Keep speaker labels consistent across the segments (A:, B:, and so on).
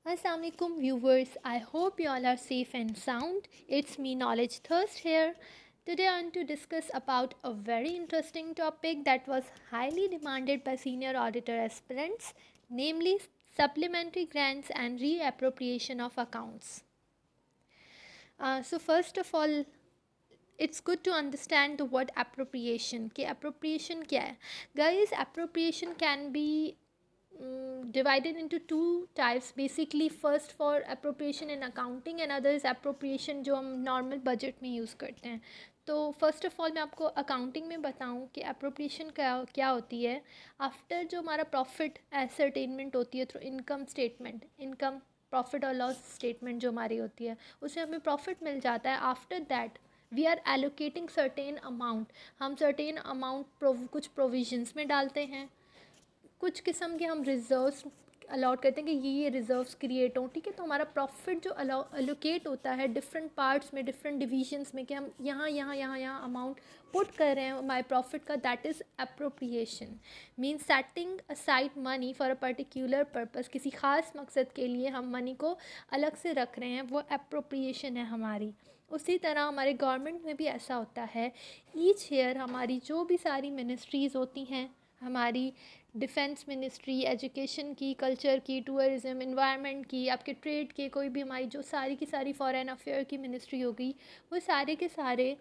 A: Assalamualaikum viewers, I hope you all are safe and sound. It's me Knowledge Thirst here. Today I want to discuss about a very interesting topic that was highly demanded by senior auditor aspirants, namely supplementary grants and reappropriation of accounts. So first of all, it's good to understand the word appropriation. कि appropriation क्या है? Guys, appropriation can be divided into two types basically. First for appropriation in accounting and other is appropriation जो हम normal budget में use करते हैं. तो first of all मैं आपको अकाउंटिंग में बताऊं कि अप्रोप्रिएशन क्या क्या होती है. आफ्टर जो हमारा प्रॉफिट एसरटेनमेंट होती है through income statement, income profit और लॉस स्टेटमेंट जो हमारी होती है उससे हमें प्रॉफिट मिल जाता है. After that we are allocating certain amount. हम सर्टेन अमाउंट कुछ प्रोविजंस में डालते हैं, कुछ किस्म के हम रिजर्व्स अलॉट करते हैं कि ये रिजर्व्स क्रिएट हों. ठीक है, तो हमारा प्रॉफिट जो अलोकेट होता है डिफरेंट पार्ट्स में, डिफरेंट डिविजन्स में, कि हम यहाँ अमाउंट पुट कर रहे हैं माई प्रॉफिट का, that is appropriation. Means setting aside money for a particular purpose. किसी ख़ास मकसद के लिए हम मनी को अलग से रख रहे हैं, वो अप्रोप्रिएशन है हमारी. उसी तरह हमारे गवर्नमेंट में भी ऐसा होता है. ईच ईयर हमारी जो भी सारी मिनिस्ट्रीज़ होती हैं, हमारी डिफेंस मिनिस्ट्री, एजुकेशन की, कल्चर की, टूरिज़म, इन्वायरमेंट की, आपके ट्रेड के, कोई भी हमारी जो सारी की सारी फॉरेन अफेयर की मिनिस्ट्री हो गई, वो सारे के सारे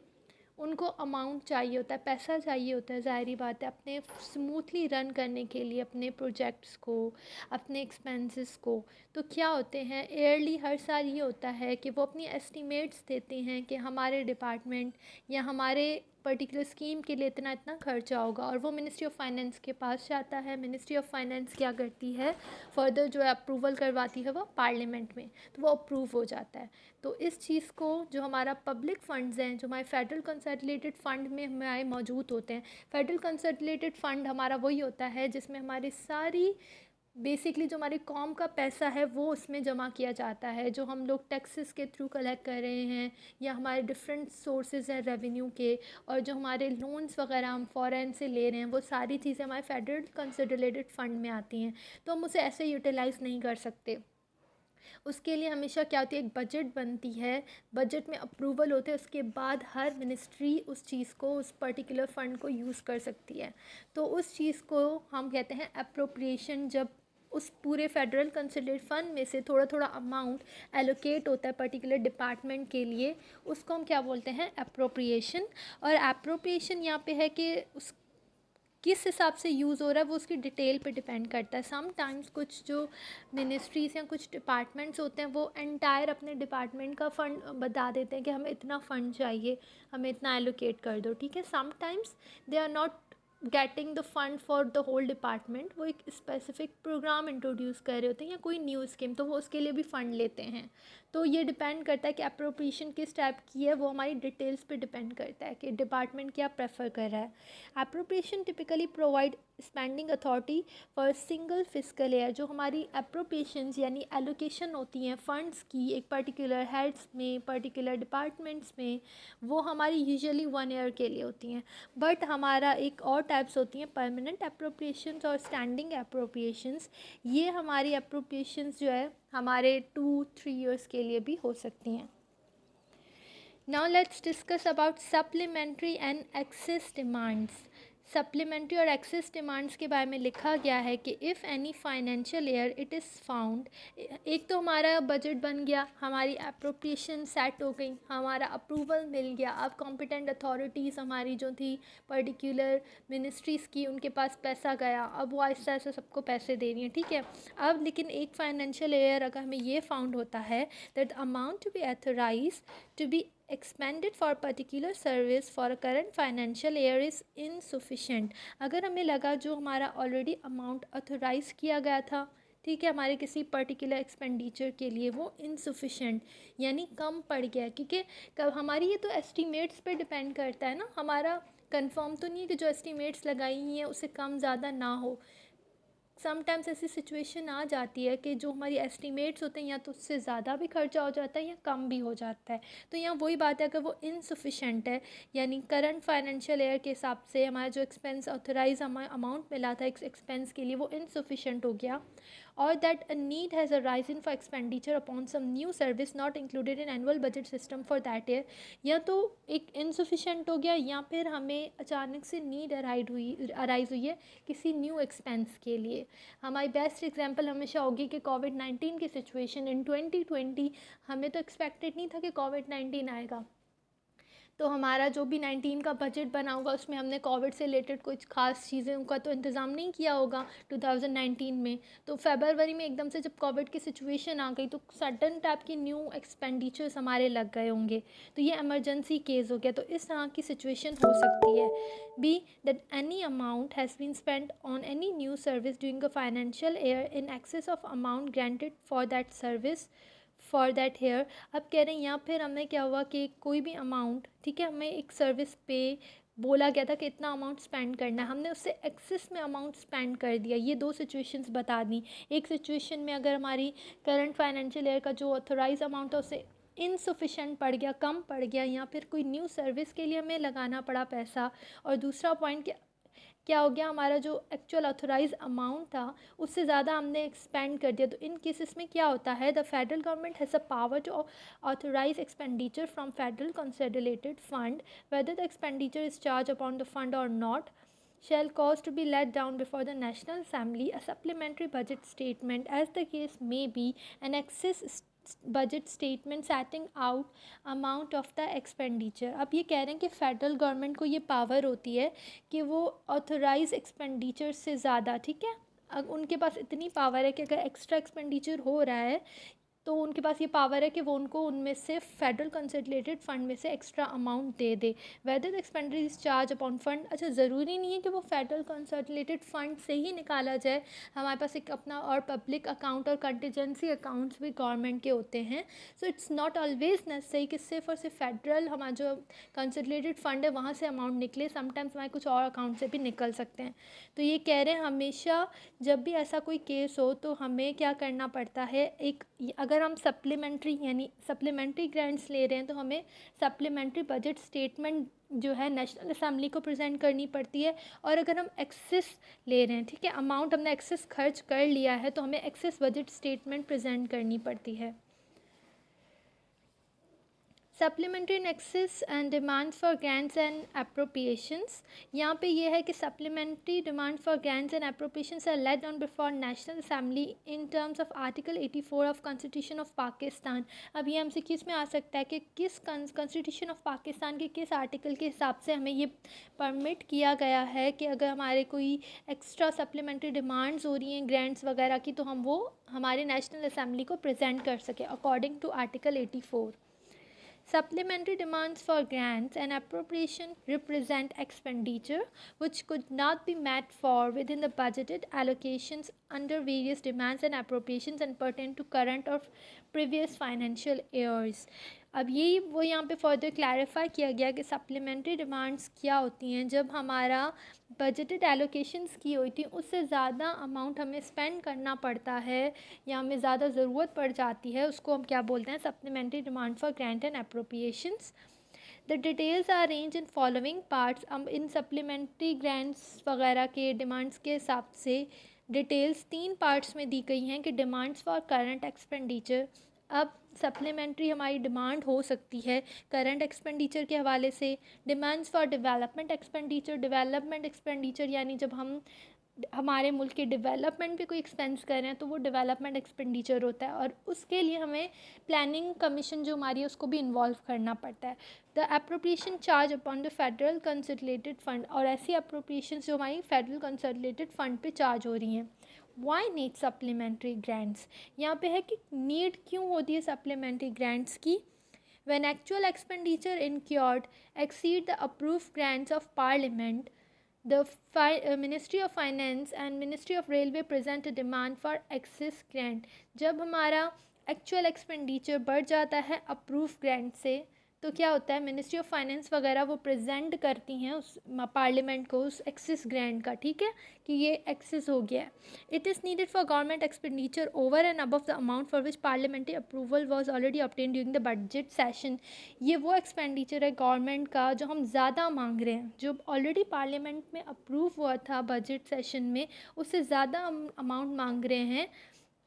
A: उनको अमाउंट चाहिए होता है, पैसा चाहिए होता है. ज़ाहिरी बात है अपने स्मूथली रन करने के लिए अपने प्रोजेक्ट्स को, अपने एक्सपेंसेस को. तो क्या होते हैं ईयरली हर साल ये होता है कि वो अपनी एस्टिमेट्स देते हैं कि हमारे डिपार्टमेंट या हमारे पर्टिकुलर स्कीम के लिए इतना इतना खर्चा होगा, और वो मिनिस्ट्री ऑफ फाइनेंस के पास जाता है. मिनिस्ट्री ऑफ फाइनेंस क्या करती है, फर्दर जो है अप्रूवल करवाती है वो पार्लियामेंट में, तो वो अप्रूव हो जाता है. तो इस चीज़ को जो हमारा पब्लिक फ़ंड्स हैं, जो हमारे फेडरल कंसोलिडेटेड फ़ंड में हमारे मौजूद होते हैं. फेडरल कंसोलिडेटेड फ़ंड हमारा वही होता है जिसमें हमारी सारी बेसिकली जो हमारी कॉम का पैसा है वो उसमें जमा किया जाता है, जो हम लोग टैक्सेस के थ्रू कलेक्ट कर रहे हैं या हमारे डिफरेंट सोर्सेज हैं रेवेन्यू के, और जो हमारे लोन्स वगैरह हम फॉरेन से ले रहे हैं, वो सारी चीज़ें हमारे फेडरल कंसोलिडेटेड फ़ंड में आती हैं. तो हम उसे ऐसे यूटिलाइज़ नहीं कर सकते. उसके लिए हमेशा क्या होती है, एक बजट बनती है, बजट में अप्रूवल होते हैं, उसके बाद हर मिनिस्ट्री उस चीज़ को, उस पर्टिकुलर फ़ंड को यूज़ कर सकती है. तो उस चीज़ को हम कहते हैं अप्रोप्रिएशन. जब उस पूरे फेडरल कंसोलिडेटेड फ़ंड में से थोड़ा थोड़ा अमाउंट एलोकेट होता है पर्टिकुलर डिपार्टमेंट के लिए, उसको हम क्या बोलते हैं, अप्रोप्रिएशन. और अप्रोप्रिएशन यहाँ पे है कि उस किस हिसाब से यूज़ हो रहा है वो उसकी डिटेल पे डिपेंड करता है. सम टाइम्स कुछ जो मिनिस्ट्रीज़ या कुछ डिपार्टमेंट्स होते हैं वो एंटायर अपने डिपार्टमेंट का फ़ंड बता देते हैं कि हमें इतना फ़ंड चाहिए, हमें इतना एलोकेट कर दो. ठीक है, sometimes they are not getting the fund for the whole department. वो एक स्पेसिफिक प्रोग्राम इंट्रोड्यूस कर रहे होते हैं या कोई न्यू स्कीम, तो वो उसके लिए भी फ़ंड लेते हैं. तो ये डिपेंड करता है कि अप्रोप्रिएशन किस टाइप की है, वो हमारी डिटेल्स पे डिपेंड करता है कि डिपार्टमेंट क्या प्रेफर कर रहा है. Appropriation typically provide spending authority for single fiscal year. जो हमारी अप्रोप्रिएशंस यानी एलोकेशन होती हैं फ़ंड्स की एक पर्टिकुलर हेड्स में, पर्टिकुलर डिपार्टमेंट्स में, वो हमारी यूजुअली 1 ईयर के लिए होती हैं. बट हमारा एक और टाइप्स होती हैं परमानेंट अप्रोप्रिएशंस और स्टैंडिंग अप्रोप्रिएशंस. ये हमारी अप्रोप्रिएशंस जो है हमारे 2-3 ईयर्स के लिए भी हो सकती हैं. Now let's discuss about supplementary and excess demands. Supplementary और एक्सेस डिमांड्स के बारे में लिखा गया है कि if any financial year it is found. एक तो हमारा बजट बन गया, हमारी अप्रोप्रिएशन सेट हो गई, हमारा अप्रूवल मिल गया. अब कॉम्पिटेंट अथॉरिटीज़ हमारी जो थी पर्टिकुलर मिनिस्ट्रीज़ की, उनके पास पैसा गया, अब वो आहिस्ता आहिस्ता सबको पैसे दे रही हैं. ठीक है, अब लेकिन एक फाइनेंशियल ईयर अगर हमें ये फाउंड होता है that amount to be authorise to be expended for particular service for a current financial year is insufficient. अगर हमें लगा जो हमारा ऑलरेडी अमाउंट अथोराइज़ किया गया था, ठीक है, हमारे किसी पर्टिकुलर एक्सपेंडिचर के लिए, वो इनसफिशेंट यानी कम पड़ गया. क्योंकि कब हमारी ये तो एस्टीमेट्स पे डिपेंड करता है ना, हमारा कंफर्म तो नहीं है कि जो एस्टीमेट्स लगाई हुई हैं उससे कम ज़्यादा ना हो. समटाइम्स ऐसी सिचुएशन आ जाती है कि जो हमारी एस्टिमेट्स होते हैं या तो उससे ज़्यादा भी खर्चा हो जाता है या कम भी हो जाता है. तो यहाँ वही बात है, अगर वो इनसफिशेंट है यानी करंट फाइनेंशियल ईयर के हिसाब से हमारा जो एक्सपेंस ऑथराइज हमें अमाउंट मिला था एक्सपेंस के लिए वो इनसफिशेंट हो गया, or that a need has arisen for expenditure upon some new service not included in annual budget system for that year, या तो एक इनसफिशेंट हो गया या फिर हमें अचानक से नीड अराइज हुई है किसी न्यू एक्सपेंस के लिए। हमारी बेस्ट एग्जांपल हमेशा होगी कि कोविड-19 की सिचुएशन इन 2020, हमें तो एक्सपेक्टेड नहीं था कि कोविड-19 आएगा, तो हमारा जो भी 19 का बजट बना होगा उसमें हमने कोविड से रिलेटेड कुछ खास चीज़ें का तो इंतज़ाम नहीं किया होगा 2019 में। तो फरवरी में एकदम से जब कोविड की सिचुएशन आ गई तो सडन टाइप की न्यू एक्सपेंडिचर्स हमारे लग गए होंगे, तो ये इमरजेंसी केस हो गया। तो इस तरह की सिचुएशन हो सकती है। Be that any amount has been spent on any new service during a financial year in excess of amount granted for that service for that year. अब कह रहे हैं या फिर हमें क्या हुआ कि कोई भी अमाउंट, ठीक है, हमें एक सर्विस पे बोला गया था कि इतना अमाउंट स्पेंड करना है, हमने उससे एक्सेस में अमाउंट स्पेंड कर दिया। ये दो सिचुएशंस बता दी। एक सिचुएशन में अगर हमारी करंट फाइनेंशियल ईयर का जो ऑथोराइज अमाउंट है उससे इनसफिशेंट पड़ गया, कम पड़ गया, या फिर कोई न्यू सर्विस के लिए हमें लगाना पड़ा पैसा। और दूसरा पॉइंट क्या हो गया, हमारा जो एक्चुअल ऑथोराइज अमाउंट था उससे ज़्यादा हमने एक्सपेंड कर दिया। तो इन केसेस में क्या होता है, the federal government has a power to authorise expenditure from federal consolidated fund whether the expenditure is charge upon the fund और not shall cause to be let down before the National Assembly a supplementary budget statement as the case may be an excess budget statement setting out amount of the expenditure। अब ये कह रहे हैं कि federal government को ये power होती है कि वो ऑथोराइज एक्सपेंडिचर से ज़्यादा, ठीक है, अब उनके पास इतनी पावर है कि अगर एक्स्ट्रा एक्सपेंडिचर हो रहा है तो उनके पास ये पावर है कि वो उनको उनमें से फेडरल कंसोलिडेटेड फंड में से extra amount they they. Weather the expenditure is charge upon fund, अच्छा ज़रूरी नहीं है कि वो फेडरल कंसोलिडेटेड फंड से ही निकाला जाए, हमारे पास एक अपना और पब्लिक अकाउंट और कंटीजेंसी अकाउंट्स भी गवर्नमेंट के होते हैं। So it's not always necessary कि सिर्फ और सिर्फ फेडरल हमारा जो कंसोलिडेटेड फंड है वहाँ से अमाउंट निकले, समटाइम्स हमारे कुछ और अकाउंट से भी निकल सकते हैं। तो ये कह रहे हैं हमेशा जब भी ऐसा कोई केस हो तो हमें क्या करना पड़ता है, एक अगर हम सप्लीमेंट्री यानी सप्लीमेंट्री ग्रांट्स ले रहे हैं तो हमें सप्लीमेंट्री बजट स्टेटमेंट जो है नेशनल असेंबली को प्रेजेंट करनी पड़ती है। और अगर हम एक्सेस ले रहे हैं, ठीक है, अमाउंट हमने एक्सेस खर्च कर लिया है तो हमें एक्सेस बजट स्टेटमेंट प्रेजेंट करनी पड़ती है। Supplementary in excess and demands for grants and appropriations, यहाँ पे ये है कि supplementary demand for grants and appropriations are laid on before national assembly in terms of article 84 of constitution of Pakistan. अब ये हमसे किस में आ सकता है कि किस कॉन्स्टिट्यूशन ऑफ पाकिस्तान के किस आर्टिकल के हिसाब से हमें ये परमिट किया गया है कि अगर हमारे कोई एक्स्ट्रा सप्लीमेंट्री डिमांड्स हो रही हैं ग्रांट्स वगैरह की तो हम वो हमारे नेशनल असेंबली को प्रेजेंट कर सकें according to article 84। Supplementary demands for grants and appropriation represent expenditure which could not be met for within the budgeted allocations under various demands and appropriations and pertain to current or previous financial years। अब यही वो यहाँ पे further clarify किया गया कि supplementary demands क्या होती हैं, जब हमारा बजटेड एलोकेशंस की हुई थी उससे ज़्यादा अमाउंट हमें स्पेंड करना पड़ता है या हमें ज़्यादा ज़रूरत पड़ जाती है, उसको हम क्या बोलते हैं, supplementary demand for grant and appropriations. The details are arrange in following parts. अब इन सप्लीमेंट्री ग्रांट्स वगैरह के डिमांड्स के हिसाब से डिटेल्स 3 पार्ट्स में दी गई हैं कि डिमांड्स फॉर करंट एक्सपेंडिचर। अब सप्लीमेंट्री हमारी डिमांड हो सकती है करंट एक्सपेंडिचर के हवाले से। डिमांड्स फॉर डेवलपमेंट एक्सपेंडिचर यानी जब हम हमारे मुल्क के डेवलपमेंट पे कोई एक्सपेंस कर रहे हैं तो वो डेवलपमेंट एक्सपेंडिचर होता है और उसके लिए हमें प्लानिंग कमीशन जो हमारी है उसको भी इन्वॉल्व करना पड़ता है। The appropriation charge upon the federal consolidated fund, और ऐसी अप्रोप्रिएशन जो हमारी फेडरल कंसोलिडेटेड फंड पे चार्ज हो रही हैं। वाई नीड सप्लीमेंट्री ग्रांट्स, यहाँ पे है कि नीड क्यों होती है सप्लीमेंट्री ग्रांट्स की। When actual expenditure incurred exceed the approved grants of Parliament, the Ministry of Finance and Ministry of Railway present a demand for excess grant। जब हमारा एक्चुअल एक्सपेंडिचर बढ़ जाता है अप्रूव ग्रांट से तो क्या होता है, मिनिस्ट्री ऑफ फाइनेंस वगैरह वो प्रेजेंट करती हैं उस पार्लियामेंट को उस एक्सेस ग्रांट का, ठीक है, कि ये एक्सेस हो गया है। It is needed for government expenditure over and above the amount for which parliamentary approval was already obtain during the budget session. ये वो एक्सपेंडिचर है गवर्नमेंट का जो हम ज़्यादा मांग रहे हैं, जो ऑलरेडी पार्लियामेंट में अप्रूव हुआ था बजट सेशन में, उससे ज़्यादा अमाउंट मांग रहे हैं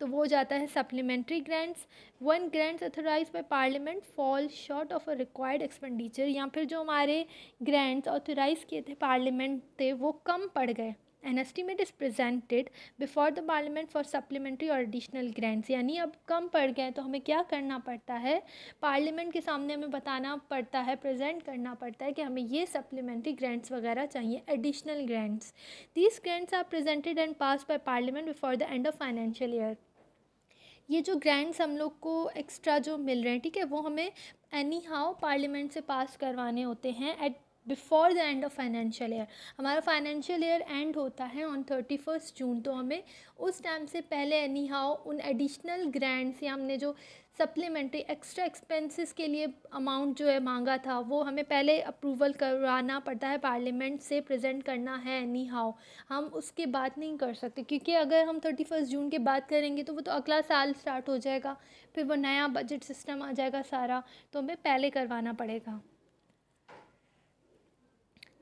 A: तो वो जाता है supplementary grants. One grants authorise by parliament fall short of a required expenditure, या फिर जो हमारे ग्रांट्स ऑथोराइज किए थे पार्लियामेंट थे वो कम पड़ गए। An estimate is presented before the parliament for supplementary और एडिशनल ग्रांट्स, यानी अब कम पड़ गए तो हमें क्या करना पड़ता है, पार्लियामेंट के सामने हमें बताना पड़ता है, प्रेजेंट करना पड़ता है कि हमें ये सप्लीमेंट्री ग्रांट्स वगैरह चाहिए, additional grants. These grants are presented and pass by parliament before the end of financial year. ये जो ग्रांट्स हम लोग को एक्स्ट्रा जो मिल रहे हैं, ठीक है, वो हमें एनी हाउ पार्लियामेंट से पास करवाने होते हैं at before the end of financial year. हमारा फाइनेंशियल ईयर एंड होता है ऑन 31 जून, तो हमें उस टाइम से पहले एनी हाउ उन एडिशनल ग्रांट्स या हमने जो सप्लीमेंट्री एक्स्ट्रा एक्सपेंसेस के लिए अमाउंट जो है मांगा था वो हमें पहले अप्रूवल करवाना पड़ता है, पार्लियामेंट से प्रेजेंट करना है एनी हाउ। हम उसके बाद नहीं कर सकते, क्योंकि अगर हम 31 जून के बाद करेंगे तो वो तो अगला साल स्टार्ट हो जाएगा, फिर वो नया बजट सिस्टम आ जाएगा सारा, तो हमें पहले करवाना पड़ेगा।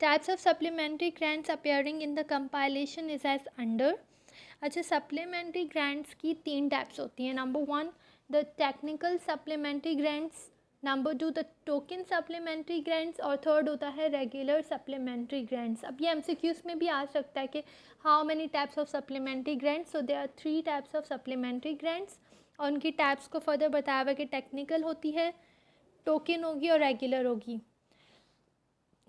A: Types of supplementary grants appearing in the compilation is as under. अच्छा, सप्लीमेंट्री ग्रांट्स की 3 टाइप्स होती हैं। Number 1 the technical supplementary grants, number 2 the token supplementary grants, और थर्ड होता है रेगुलर सप्लीमेंट्री ग्रांट्स। अब ये एमसीक्यूज में भी आ सकता है कि how many types of supplementary grants, so there are 3 types of supplementary grants, और उनकी टाइप्स को फर्दर बताया हुआ कि टेक्निकल होती है, टोकन होगी और रेगुलर होगी।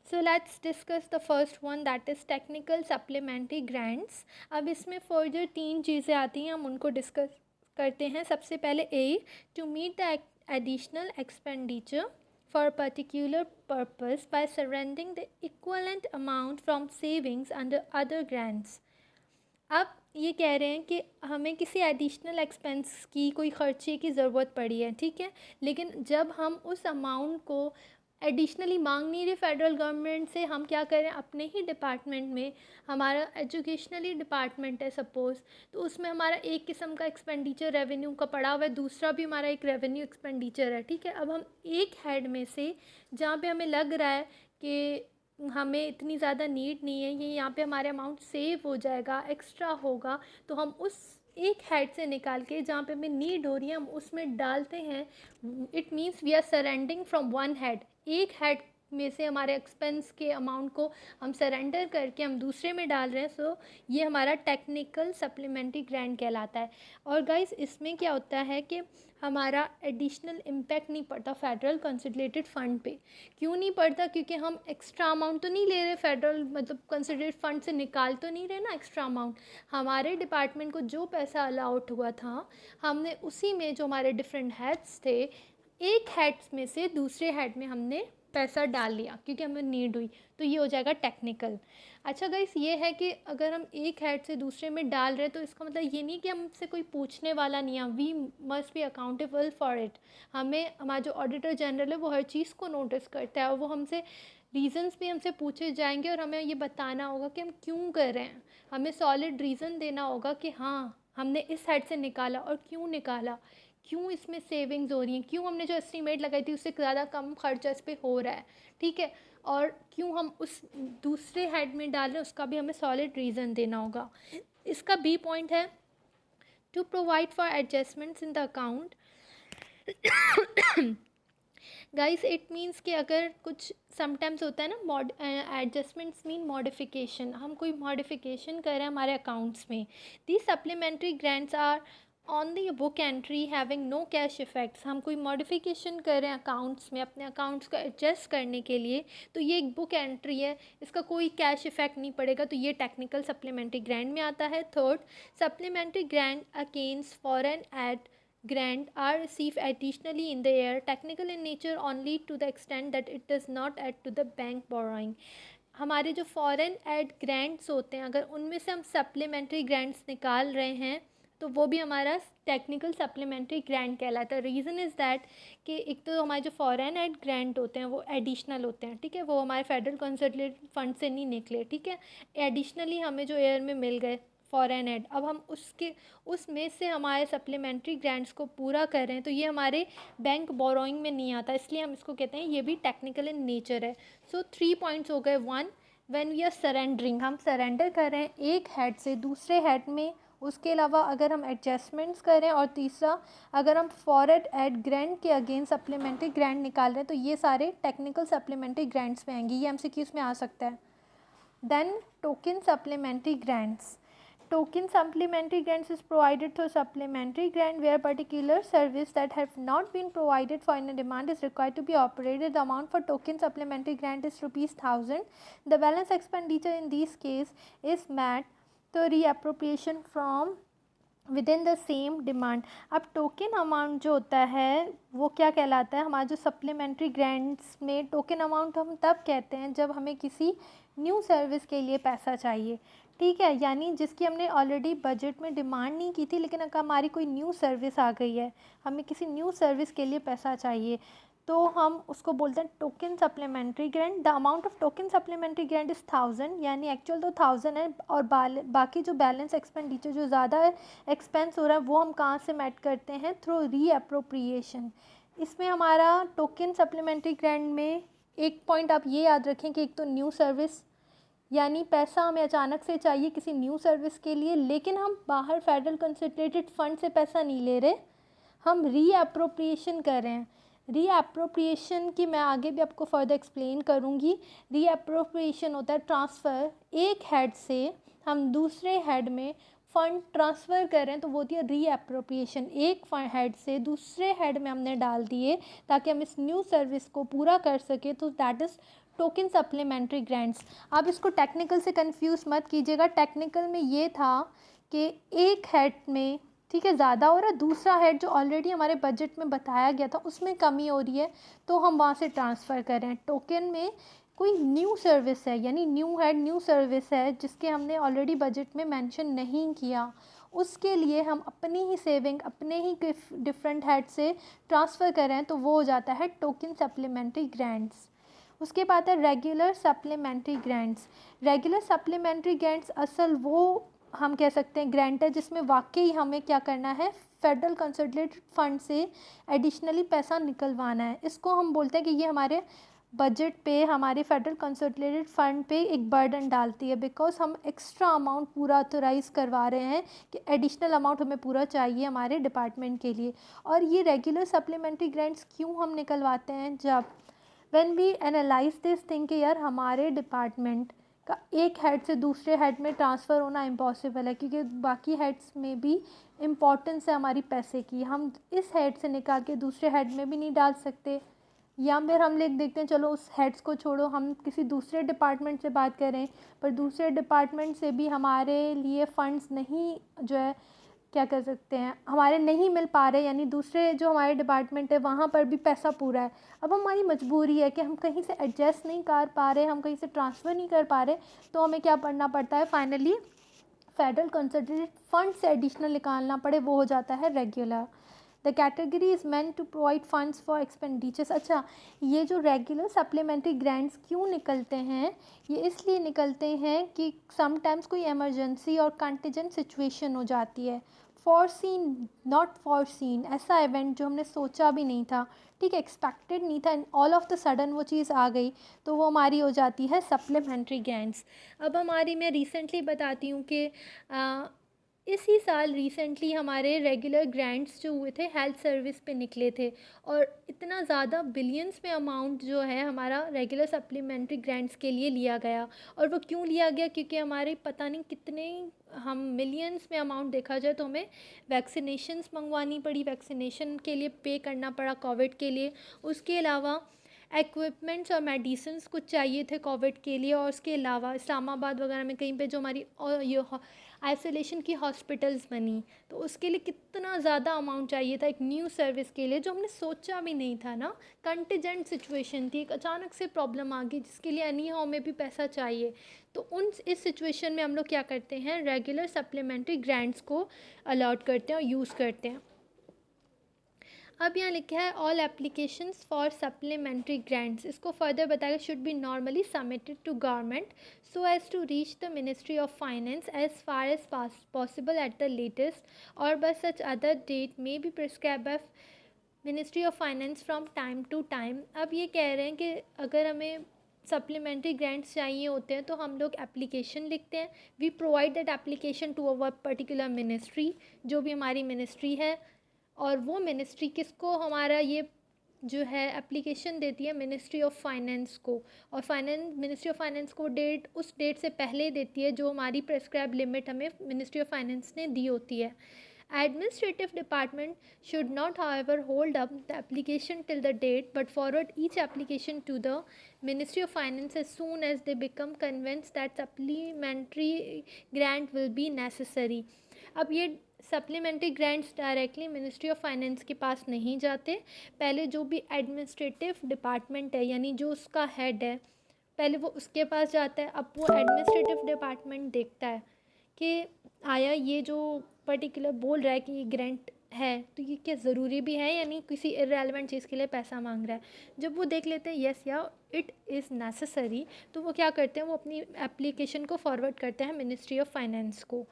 A: So let's discuss the first one, that is technical supplementary grants. अब इसमें further 3 चीज़ें आती हैं, हम उनको डिस्कस करते हैं। सबसे पहले A, to meet the additional expenditure for a particular purpose by surrendering the equivalent amount from savings under other grants. अब ये कह रहे हैं कि हमें किसी एडिशनल एक्सपेंस की कोई खर्चे की ज़रूरत पड़ी है, ठीक है, लेकिन जब हम उस अमाउंट को एडिशनली मांग नहीं रहे फेडरल गवर्नमेंट से, हम क्या करें अपने ही डिपार्टमेंट में, हमारा एजुकेशनली डिपार्टमेंट है सपोज़, तो उसमें हमारा एक किस्म का एक्सपेंडिचर रेवेन्यू का पड़ा हुआ है, दूसरा भी हमारा एक रेवेन्यू एक्सपेंडिचर है, ठीक है। अब हम एक हेड में से जहाँ पे हमें लग रहा है कि हमें इतनी ज़्यादा नीड नहीं है, ये यहाँ पे हमारे अमाउंट सेव हो जाएगा, एक्स्ट्रा होगा, तो हम उस एक हेड से निकाल के जहाँ पे हमें नीड हो रही है हम उसमें डालते हैं। It means we are surrendering from one head, एक हेड में से हमारे एक्सपेंस के अमाउंट को हम सरेंडर करके हम दूसरे में डाल रहे हैं। सो ये हमारा टेक्निकल सप्लीमेंट्री ग्रांट कहलाता है। और गाइस इसमें क्या होता है कि हमारा एडिशनल इम्पैक्ट नहीं पड़ता फेडरल कंसोलिडेटेड फ़ंड पे। क्यों नहीं पड़ता? क्योंकि हम एक्स्ट्रा अमाउंट तो नहीं ले रहे फेडरल मतलब कंसोलिडेटेड फ़ंड से निकाल तो नहीं रहे ना एक्स्ट्रा अमाउंट। हमारे डिपार्टमेंट को जो पैसा अलाउट हुआ था हमने उसी में जो हमारे डिफरेंट हेड्स थे, एक हेड्स में से दूसरे हेड में हमने पैसा डाल लिया क्योंकि हमें नीड हुई, तो ये हो जाएगा टेक्निकल। अच्छा गाइस, ये है कि अगर हम एक हेड से दूसरे में डाल रहे हैं तो इसका मतलब ये नहीं कि हमसे कोई पूछने वाला नहीं है, we must be accountable for it. हमें हमारा जो ऑडिटर जनरल है वो हर चीज़ को नोटिस करता है और वो हमसे रीज़न्स भी हमसे पूछे जाएंगे और हमें ये बताना होगा कि हम क्यों कर रहे हैं। हमें सॉलिड रीज़न देना होगा कि हाँ हमने इस हेड से निकाला और क्यों निकाला, क्यों इसमें सेविंग्स हो रही हैं, क्यों हमने जो एस्टीमेट लगाई थी उससे ज़्यादा कम खर्चा इस पर हो रहा है, ठीक है, और क्यों हम उस दूसरे हेड में डाल रहे हैं उसका भी हमें सॉलिड रीज़न देना होगा। इसका बी पॉइंट है to provide for adjustments in the account. Guys it means कि अगर कुछ समटाइम्स होता है ना, एडजस्टमेंट्स मीन मॉडिफिकेशन, हम कोई मॉडिफिकेशन कर रहे हैं हमारे अकाउंट्स में। The supplementary grants are on the book entry having no cash effects. हम कोई मॉडिफिकेशन कर रहे हैं अकाउंट्स में अपने अकाउंट्स को एडजस्ट करने के लिए, तो ये एक बुक एंट्री है, इसका कोई कैश इफ़ेक्ट नहीं पड़ेगा, तो ये टेक्निकल सप्लीमेंट्री ग्रांट में आता है। Third, supplementary grant against foreign add grant are received additionally in the year, technical in nature only to the extent that it does not add to the bank borrowing। हमारे जो foreign add grants होते हैं अगर उनमें से हम supplementary grants निकाल रहे हैं तो वो भी हमारा टेक्निकल सप्लीमेंट्री ग्रांट कहलाता है। रीज़न इज़ दैट कि एक तो हमारे जो फॉरेन एड ग्रांट होते हैं वो एडिशनल होते हैं, ठीक है, वो हमारे फेडरल कंसोलिडेटेड फंड से नहीं निकले, ठीक है, एडिशनली हमें जो ईयर में मिल गए फॉरेन एड, अब हम उसमें से हमारे सप्लीमेंट्री ग्रांट्स को पूरा कर रहे हैं तो ये हमारे बैंक बोरोइंग में नहीं आता, इसलिए हम इसको कहते हैं ये भी टेक्निकल इन नेचर है। सो 3 पॉइंट्स हो गए। 1, व्हेन वी आर सरेंडरिंग, हम सरेंडर कर रहे हैं एक हेड से दूसरे हेड में उसके अलावा अगर हम एडजस्टमेंट्स करें, और तीसरा अगर हम फॉरेड एड ग्रांट के अगेंस्ट सप्लीमेंट्री ग्रांट निकाल रहे हैं तो ये सारे टेक्निकल सप्लीमेंट्री ग्रांट्स में आएंगी, ये एमसीक्यूज़ में आ सकता है। Then token supplementary grants. Token supplementary grants is provided through supplementary grant where particular service that have not been provided for in a demand is required to be operated. The amount for token supplementary grant is ₹1,000. The balance expenditure in this case is met through reappropriation from within the same demand. अब token amount जो होता है वो क्या कहलाता है, हमारा जो सप्लीमेंट्री ग्रांट्स में टोकन अमाउंट हम तब कहते हैं जब हमें किसी न्यू सर्विस के लिए पैसा चाहिए, ठीक है, यानी जिसकी हमने ऑलरेडी बजट में डिमांड नहीं की थी लेकिन अगर हमारी कोई न्यू सर्विस आ गई है, हमें किसी न्यू सर्विस के लिए पैसा चाहिए, तो हम उसको बोलते हैं token supplementary grant. The amount of token supplementary grant is 1000, यानी एक्चुअल तो 1000 है, और बाकी जो बैलेंस एक्सपेंडिचर जो ज़्यादा एक्सपेंस हो रहा है वो हम कहाँ से मैट करते हैं, थ्रू रीअप्रोप्रिएशन. इसमें हमारा टोकन सप्लीमेंट्री ग्रांट में एक पॉइंट आप ये याद रखें कि एक तो न्यू सर्विस, यानी पैसा हमें अचानक से चाहिए किसी न्यू सर्विस के लिए, लेकिन हम बाहर फेडरल कंसंट्रेटेड फंड से पैसा नहीं ले रहे, हम रीअप्रोप्रिएशन कर रहे हैं. रीअप्रोप्रिएशन की मैं आगे भी आपको फर्दर एक्सप्लेन करूँगी. रीअप्रोप्रिएशन होता है ट्रांसफ़र, एक हेड से हम दूसरे हेड में फ़ंड ट्रांसफ़र कर रहे हैं तो वो होती है रीअप्रोप्रिएशन. एक हेड से दूसरे हेड में हमने डाल दिए ताकि हम इस न्यू सर्विस को पूरा कर सके, तो that is token supplementary grants. आप इसको टेक्निकल से कंफ्यूज मत कीजिएगा. टेक्निकल में ये था कि एक हेड में, ठीक है, ज़्यादा हो रहा है, दूसरा हेड जो ऑलरेडी हमारे बजट में बताया गया था उसमें कमी हो रही है तो हम वहाँ से ट्रांसफ़र कर रहे हैं. टोकन में कोई न्यू सर्विस है, यानी न्यू हेड न्यू सर्विस है जिसके हमने ऑलरेडी बजट में मेंशन नहीं किया, उसके लिए हम अपनी ही सेविंग अपने ही डिफरेंट हेड से ट्रांसफ़र कर रहे हैं तो वो हो जाता है टोकन सप्लीमेंट्री ग्रांट्स. उसके बाद है regular supplementary grants. Regular supplementary grants असल वो हम कह सकते हैं ग्रांट है जिसमें वाकई हमें क्या करना है, फेडरल कंसोलिडेटेड फंड से एडिशनली पैसा निकलवाना है. इसको हम बोलते हैं कि ये हमारे बजट पे, हमारे फेडरल कंसोलिडेटेड फंड पे एक बर्डन डालती है, बिकॉज हम एक्स्ट्रा अमाउंट पूरा ऑथोराइज़ करवा रहे हैं कि एडिशनल अमाउंट हमें पूरा चाहिए हमारे डिपार्टमेंट के लिए. और ये रेगुलर सप्लीमेंट्री ग्रांट्स क्यों हम निकलवाते हैं, जब when we analyse this thing कि यार हमारे डिपार्टमेंट का एक हेड से दूसरे हेड में ट्रांसफ़र होना इम्पॉसिबल है क्योंकि बाकी हेड्स में भी इम्पॉर्टेंस है हमारी पैसे की, हम इस हेड से निकाल के दूसरे हेड में भी नहीं डाल सकते. या फिर हम लोग देखते हैं चलो उस हेड्स को छोड़ो, हम किसी दूसरे डिपार्टमेंट से बात करें पर दूसरे डिपार्टमेंट से भी हमारे लिए फ़ंड्स नहीं, जो है क्या कर सकते हैं, हमारे नहीं मिल पा रहे, यानी दूसरे जो हमारे डिपार्टमेंट है वहाँ पर भी पैसा पूरा है. अब हमारी मजबूरी है कि हम कहीं से एडजस्ट नहीं कर पा रहे, हम कहीं से ट्रांसफ़र नहीं कर पा रहे, तो हमें क्या करना पड़ता है, फाइनली फेडरल कंसोलिडेटेड फंड से एडिशनल निकालना पड़े, वो हो जाता है regular. The category is meant to provide funds for expenditures. अच्छा, ये जो रेगुलर सप्लीमेंट्री ग्रांट्स क्यों निकलते हैं, ये इसलिए निकलते हैं कि समटाइम्स कोई इमरजेंसी और कंटीजेंट सिचुएशन हो जाती है. फॉरसीन नॉट फॉरसीन, ऐसा इवेंट जो हमने सोचा भी नहीं था, ठीक है, एक्सपेक्टेड नहीं था, ऑल ऑफ द सडन वो चीज़ आ गई, तो वो हमारी हो जाती है सप्लीमेंट्री ग्रांट्स. अब हमारी, मैं रिसेंटली बताती हूँ कि इसी साल रिसेंटली हमारे रेगुलर ग्रांट्स जो हुए थे हेल्थ सर्विस पे निकले थे, और इतना ज़्यादा बिलियंस में अमाउंट जो है हमारा रेगुलर सप्लीमेंट्री ग्रांट्स के लिए लिया गया. और वो क्यों लिया गया, क्योंकि हमारे पता नहीं कितने, हम मिलियंस में अमाउंट देखा जाए तो हमें वैक्सीनेशंस मंगवानी पड़ी, वैक्सीनेशन के लिए पे करना पड़ा कोविड के लिए. उसके अलावा इक्विपमेंट्स और मेडिसिन्स कुछ चाहिए थे कोविड के लिए, और उसके अलावा इस्लामाबाद वगैरह में कहीं पे जो हमारी ये आइसोलेशन की हॉस्पिटल्स बनी, तो उसके लिए कितना ज़्यादा अमाउंट चाहिए था एक न्यू सर्विस के लिए, जो हमने सोचा भी नहीं था ना. कंटीजेंट सिचुएशन थी, एक अचानक से प्रॉब्लम आ गई जिसके लिए एनी हाउ में भी पैसा चाहिए. तो इस सिचुएशन में हम लोग क्या करते हैं, रेगुलर सप्लीमेंट्री ग्रांट्स को अलॉट करते हैं और यूज़ करते हैं. अब यहाँ लिखा है all applications for supplementary grants, इसको फर्दर बताएगा should be normally submitted to government so as to reach the Ministry of Finance as far as possible at the latest, or by such other date may be prescribed by Ministry of Finance from time to time. अब ये कह रहे हैं कि अगर हमें supplementary grants चाहिए होते हैं तो हम लोग एप्लीकेशन लिखते हैं. We provide that application to our particular ministry, जो भी हमारी मिनिस्ट्री है. और वो मिनिस्ट्री किसको हमारा ये जो है एप्लीकेशन देती है, मिनिस्ट्री ऑफ फाइनेंस को. और मिनिस्ट्री ऑफ फाइनेंस को डेट उस डेट से पहले देती है जो हमारी प्रेस्क्राइब लिमिट हमें मिनिस्ट्री ऑफ फाइनेंस ने दी होती है. Administrative department should not, however, hold up the application till the date but forward each application to the Ministry of Finance as soon as they become convinced that supplementary grant will be necessary. अब ये supplementary grants directly ministry of finance के पास नहीं जाते. पहले जो भी administrative department है यानी जो उसका हेड है, पहले वो उसके पास जाता है. अब वो एडमिनिस्ट्रेटिव डिपार्टमेंट देखता है कि आया ये जो पर्टिकुलर बोल रहा है कि ये ग्रांट है तो ये क्या ज़रूरी भी है या नहीं, किसी इररेलेवेंट चीज़ के लिए पैसा मांग रहा है. जब वो देख लेते हैं यस या इट इज़ नेसेसरी, तो वो क्या करते हैं, वो अपनी एप्लीकेशन को फॉरवर्ड करते हैं मिनिस्ट्री ऑफ फाइनेंस को.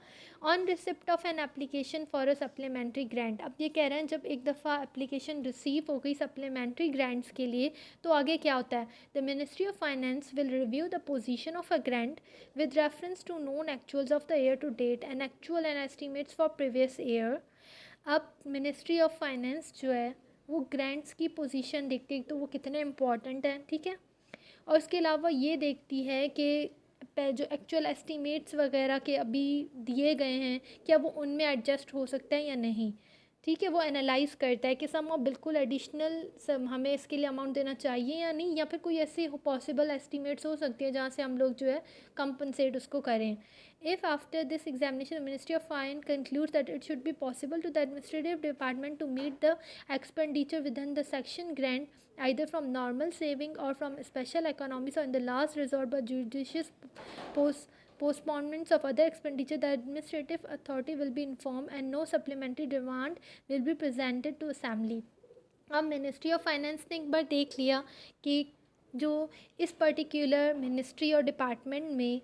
A: On receipt of an application for a supplementary grant, अब ये कह रहे हैं जब एक दफ़ा एप्लीकेशन रिसीव हो गई सप्लीमेंट्री ग्रांट्स के लिए तो आगे क्या होता है. The ministry of finance will review the position of a grant with reference to known actuals of the year to date and actual and estimates for previous year. अब मिनिस्ट्री ऑफ फाइनेंस जो है वो grants की position देखती है तो वो कितने इम्पॉर्टेंट हैं, ठीक है. और उसके अलावा ये देखती है कि जो एक्चुअल एस्टीमेट्स वगैरह के अभी दिए गए हैं क्या वो उनमें एडजस्ट हो सकता है या नहीं, ठीक है. वो एनालाइज़ करता है कि सम बिल्कुल एडिशनल सम हमें इसके लिए अमाउंट देना चाहिए या नहीं, या फिर कोई ऐसी पॉसिबल एस्टीमेट्स हो सकती है जहाँ से हम लोग जो है कंपनसेट उसको करें. If after this examination ministry of finance concludes that it should be possible to the administrative department to meet the expenditure within the section grant either from normal saving or from special economies or in the last resort by judicious postponements of other expenditure, the administrative authority will be informed and no supplementary demand will be presented to assembly. अब ministry of finance ने एक बार देख लिया कि जो इस particular ministry और department में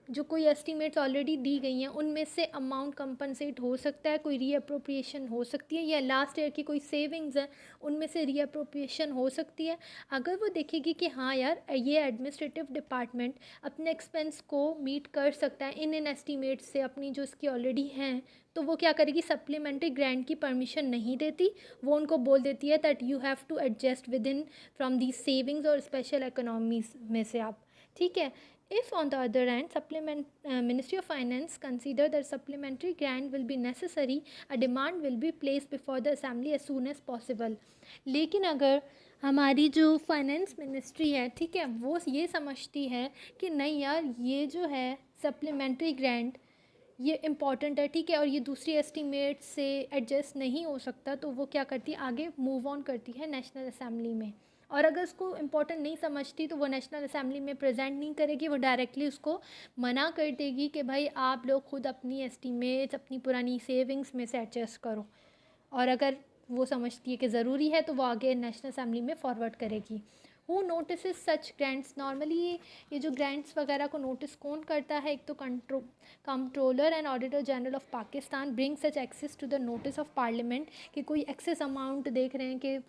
A: जो कोई एस्टीमेट्स ऑलरेडी दी गई हैं उनमें से अमाउंट कंपनसेट हो सकता है, कोई रीअप्रोप्रिएशन हो सकती है, या लास्ट ईयर की कोई सेविंग्स हैं उनमें से रीअप्रोप्रिएशन हो सकती है. अगर वो देखेगी कि हाँ यार ये एडमिनिस्ट्रेटिव डिपार्टमेंट अपने एक्सपेंस को मीट कर सकता है इन एस्टीमेट्स से अपनी जो इसकी ऑलरेडी हैं, तो वो क्या करेगी, सप्लीमेंट्री ग्रांट की परमिशन नहीं देती. वो उनको बोल देती है that you have to adjust within from the savings और स्पेशल इकोनॉमीज में से आप, ठीक है. If, on the other hand, Ministry of Finance consider that supplementary grant will be necessary, a demand will be placed before the Assembly as soon as possible. लेकिन अगर हमारी जो फाइनेंस मिनिस्ट्री है, ठीक है, वो ये समझती है कि नहीं यार ये जो है सप्लीमेंट्री ग्रांट ये इम्पॉर्टेंट है, ठीक है, और ये दूसरी एस्टीमेट से एडजस्ट नहीं हो सकता, तो वो क्या करती है, आगे मूव ऑन करती है नेशनल असेंबली में. और अगर उसको इम्पोर्टेंट नहीं समझती तो वो नेशनल असेंबली में प्रेजेंट नहीं करेगी, वो डायरेक्टली उसको मना कर देगी कि भाई आप लोग खुद अपनी एस्टीमेट्स अपनी पुरानी सेविंग्स में से एडजस्ट करो. और अगर वो समझती है कि ज़रूरी है तो वो आगे नेशनल असेंबली में फॉरवर्ड करेगी. Who notice such grants, normally ये जो ग्रांट्स वगैरह को नोटिस कौन करता है, एक तो controller and auditor general of Pakistan bring such excess to the notice of parliament, कि कोई एक्सेस अमाउंट देख रहे हैं कि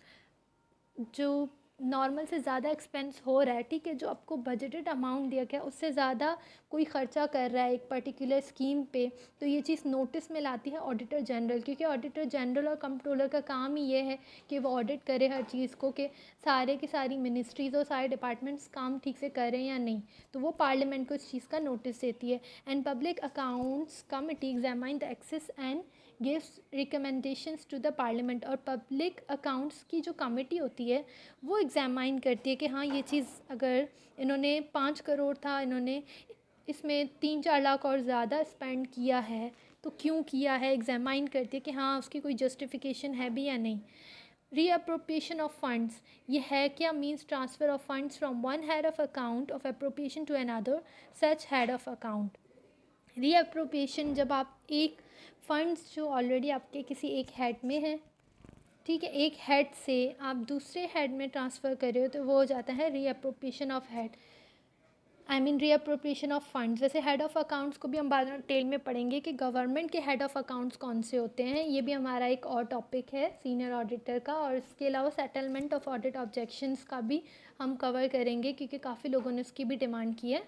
A: जो नॉर्मल से ज़्यादा एक्सपेंस हो रहा है, ठीक है, जो आपको बजटेड अमाउंट दिया गया उससे ज़्यादा कोई ख़र्चा कर रहा है एक पर्टिकुलर स्कीम पे, तो ये चीज़ नोटिस में लाती है ऑडिटर जनरल, क्योंकि ऑडिटर जनरल और कंट्रोलर का काम ही ये है कि वो ऑडिट करे हर चीज़ को कि सारे की सारी मिनिस्ट्रीज़ और सारे डिपार्टमेंट्स काम ठीक से कर रहे हैं या नहीं. तो वो पार्लियामेंट को इस चीज़ का नोटिस देती है. And public accounts committee examine the excess and gives recommendations to the parliament, और पब्लिक अकाउंट्स की जो कमेटी होती है वो एग्जामाइन करती है कि हाँ ये चीज़ अगर इन्होंने 5 करोड़ था, इन्होंने इसमें 3-4 लाख और ज़्यादा स्पेंड किया है तो क्यों किया है, एग्जामाइन करती है कि हाँ उसकी कोई जस्टिफिकेशन है भी या नहीं. रीअप्रोप्रिएशन ऑफ फंड्स, ये है क्या, means transfer of funds from one head of account of appropriation to another such head of account. Reappropriation जब आप एक फंड्स जो ऑलरेडी आपके किसी एक हेड में है, ठीक है, एक हेड से आप दूसरे हेड में ट्रांसफ़र कर रहे हो तो वो हो जाता है reappropriation of head. I mean reappropriation of funds. वैसे हेड ऑफ़ अकाउंट्स को भी हम बाद में डिटेल में पढ़ेंगे कि गवर्नमेंट के हेड ऑफ़ अकाउंट्स कौन से होते हैं, ये भी हमारा एक और टॉपिक है सीनियर ऑडिटर का। और इसके अलावा सेटलमेंट ऑफ ऑडिट ऑब्जेक्शंस का भी हम कवर करेंगे क्योंकि काफ़ी लोगों ने उसकी भी डिमांड की है।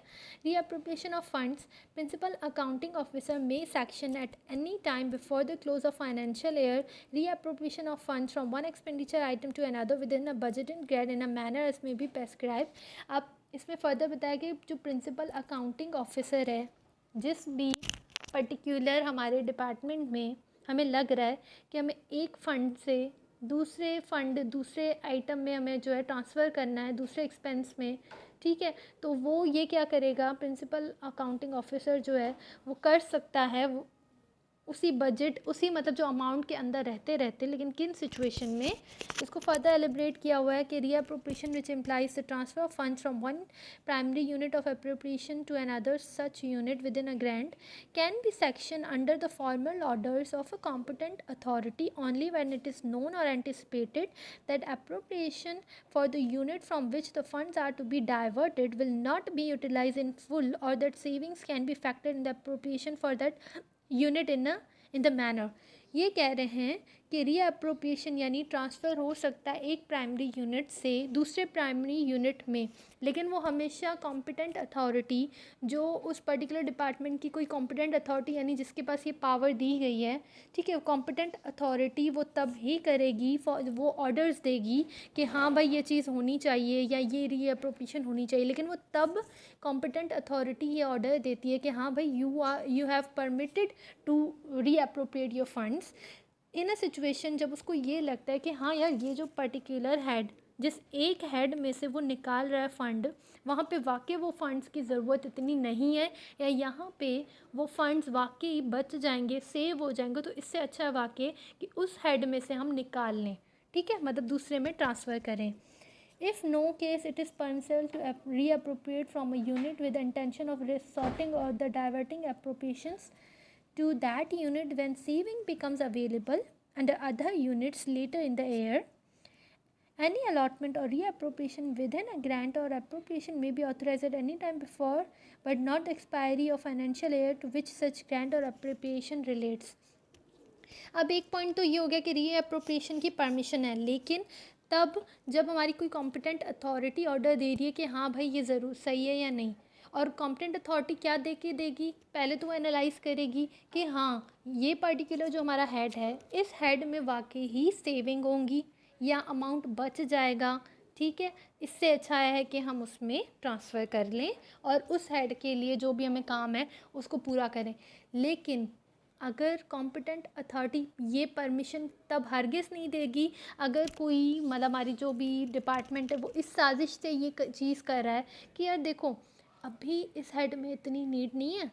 A: Reappropriation of funds, principal accounting officer may sanction at any time before the close of financial year reappropriation of funds from one expenditure item to another within a budget and grade in a manner as may be prescribe. आप इसमें further बताया कि जो principal accounting officer है, जिस भी particular हमारे department में हमें लग रहा है कि हमें एक फ़ंड से दूसरे आइटम में हमें जो है ट्रांसफ़र करना है दूसरे एक्सपेंस में, ठीक है, तो वो ये क्या करेगा, प्रिंसिपल अकाउंटिंग ऑफिसर जो है वो कर सकता है वो उसी बजट उसी मतलब जो अमाउंट के अंदर रहते लेकिन किन सिचुएशन में, इसको फर्दर एलिब्रेट किया हुआ है कि reappropriation which implies the transfer of funds from one primary unit of appropriation to another such unit within a grant can be sanction under the formal orders of a competent authority only when it is known or anticipated that appropriation for the unit from which the funds are to be diverted will not be utilized in full or that savings can be factored in the appropriation for that unit in the manner. ये कह रहे हैं कि reappropriation यानी transfer हो सकता है एक प्राइमरी यूनिट से दूसरे प्राइमरी यूनिट में, लेकिन वो हमेशा कॉम्पिटेंट अथॉरिटी, जो उस पर्टिकुलर डिपार्टमेंट की कोई कॉम्पिटेंट अथॉरिटी यानी जिसके पास ये पावर दी गई है, ठीक है, कॉम्पिटेंट अथॉरिटी वो तब ही करेगी, वो ऑर्डर्स देगी कि हाँ भाई ये चीज़ होनी चाहिए या ये रीअप्रोप्रिएशन होनी चाहिए, लेकिन वो तब कॉम्पिटेंट अथॉरिटी ये ऑर्डर देती है कि हाँ भाई you have permitted to reappropriate your funds in a situation, जब उसको ये लगता है कि हाँ यार ये जो पर्टिकुलर हेड, जिस एक हेड में से वो निकाल रहा है फ़ंड, वहाँ पे वाकई वो फ़ंड्स की ज़रूरत इतनी नहीं है, या यहाँ पे वो फ़ंड्स वाकई बच जाएंगे, सेव हो जाएंगे, तो इससे अच्छा है वाकई कि उस हेड में से हम निकाल लें, ठीक है, मतलब दूसरे में ट्रांसफ़र करें। If no case, it is permissible to reappropriate from a unit with the intention of resorting or the diverting appropriations to that unit when saving becomes available under other units later in the year. Any allotment or reappropriation within a grant or appropriation may be authorized at any time before, but not the expiry of financial year to which such grant or appropriation relates. अब एक point तो ये हो गया कि reappropriation की permission है, लेकिन तब जब हमारी कोई कॉम्पिटेंट अथॉरिटी ऑर्डर दे रही है कि हाँ भाई ये ज़रूर सही है या नहीं, और कॉम्पिटेंट अथॉरिटी क्या दे के देगी, पहले तो वो एनालाइज करेगी कि हाँ ये पर्टिकुलर जो हमारा हेड है, इस हेड में वाकई ही सेविंग होंगी या अमाउंट बच जाएगा, ठीक है, इससे अच्छा है कि हम उसमें ट्रांसफ़र कर लें और उस हेड के लिए जो भी हमें काम है उसको पूरा करें। लेकिन अगर कॉम्पिटेंट अथॉरिटी ये परमिशन तब हरगिज़ नहीं देगी अगर कोई मतलब हमारी जो भी डिपार्टमेंट है वो इस साजिश से ये चीज़ कर रहा है कि यार देखो अभी इस हेड में इतनी नीड नहीं है,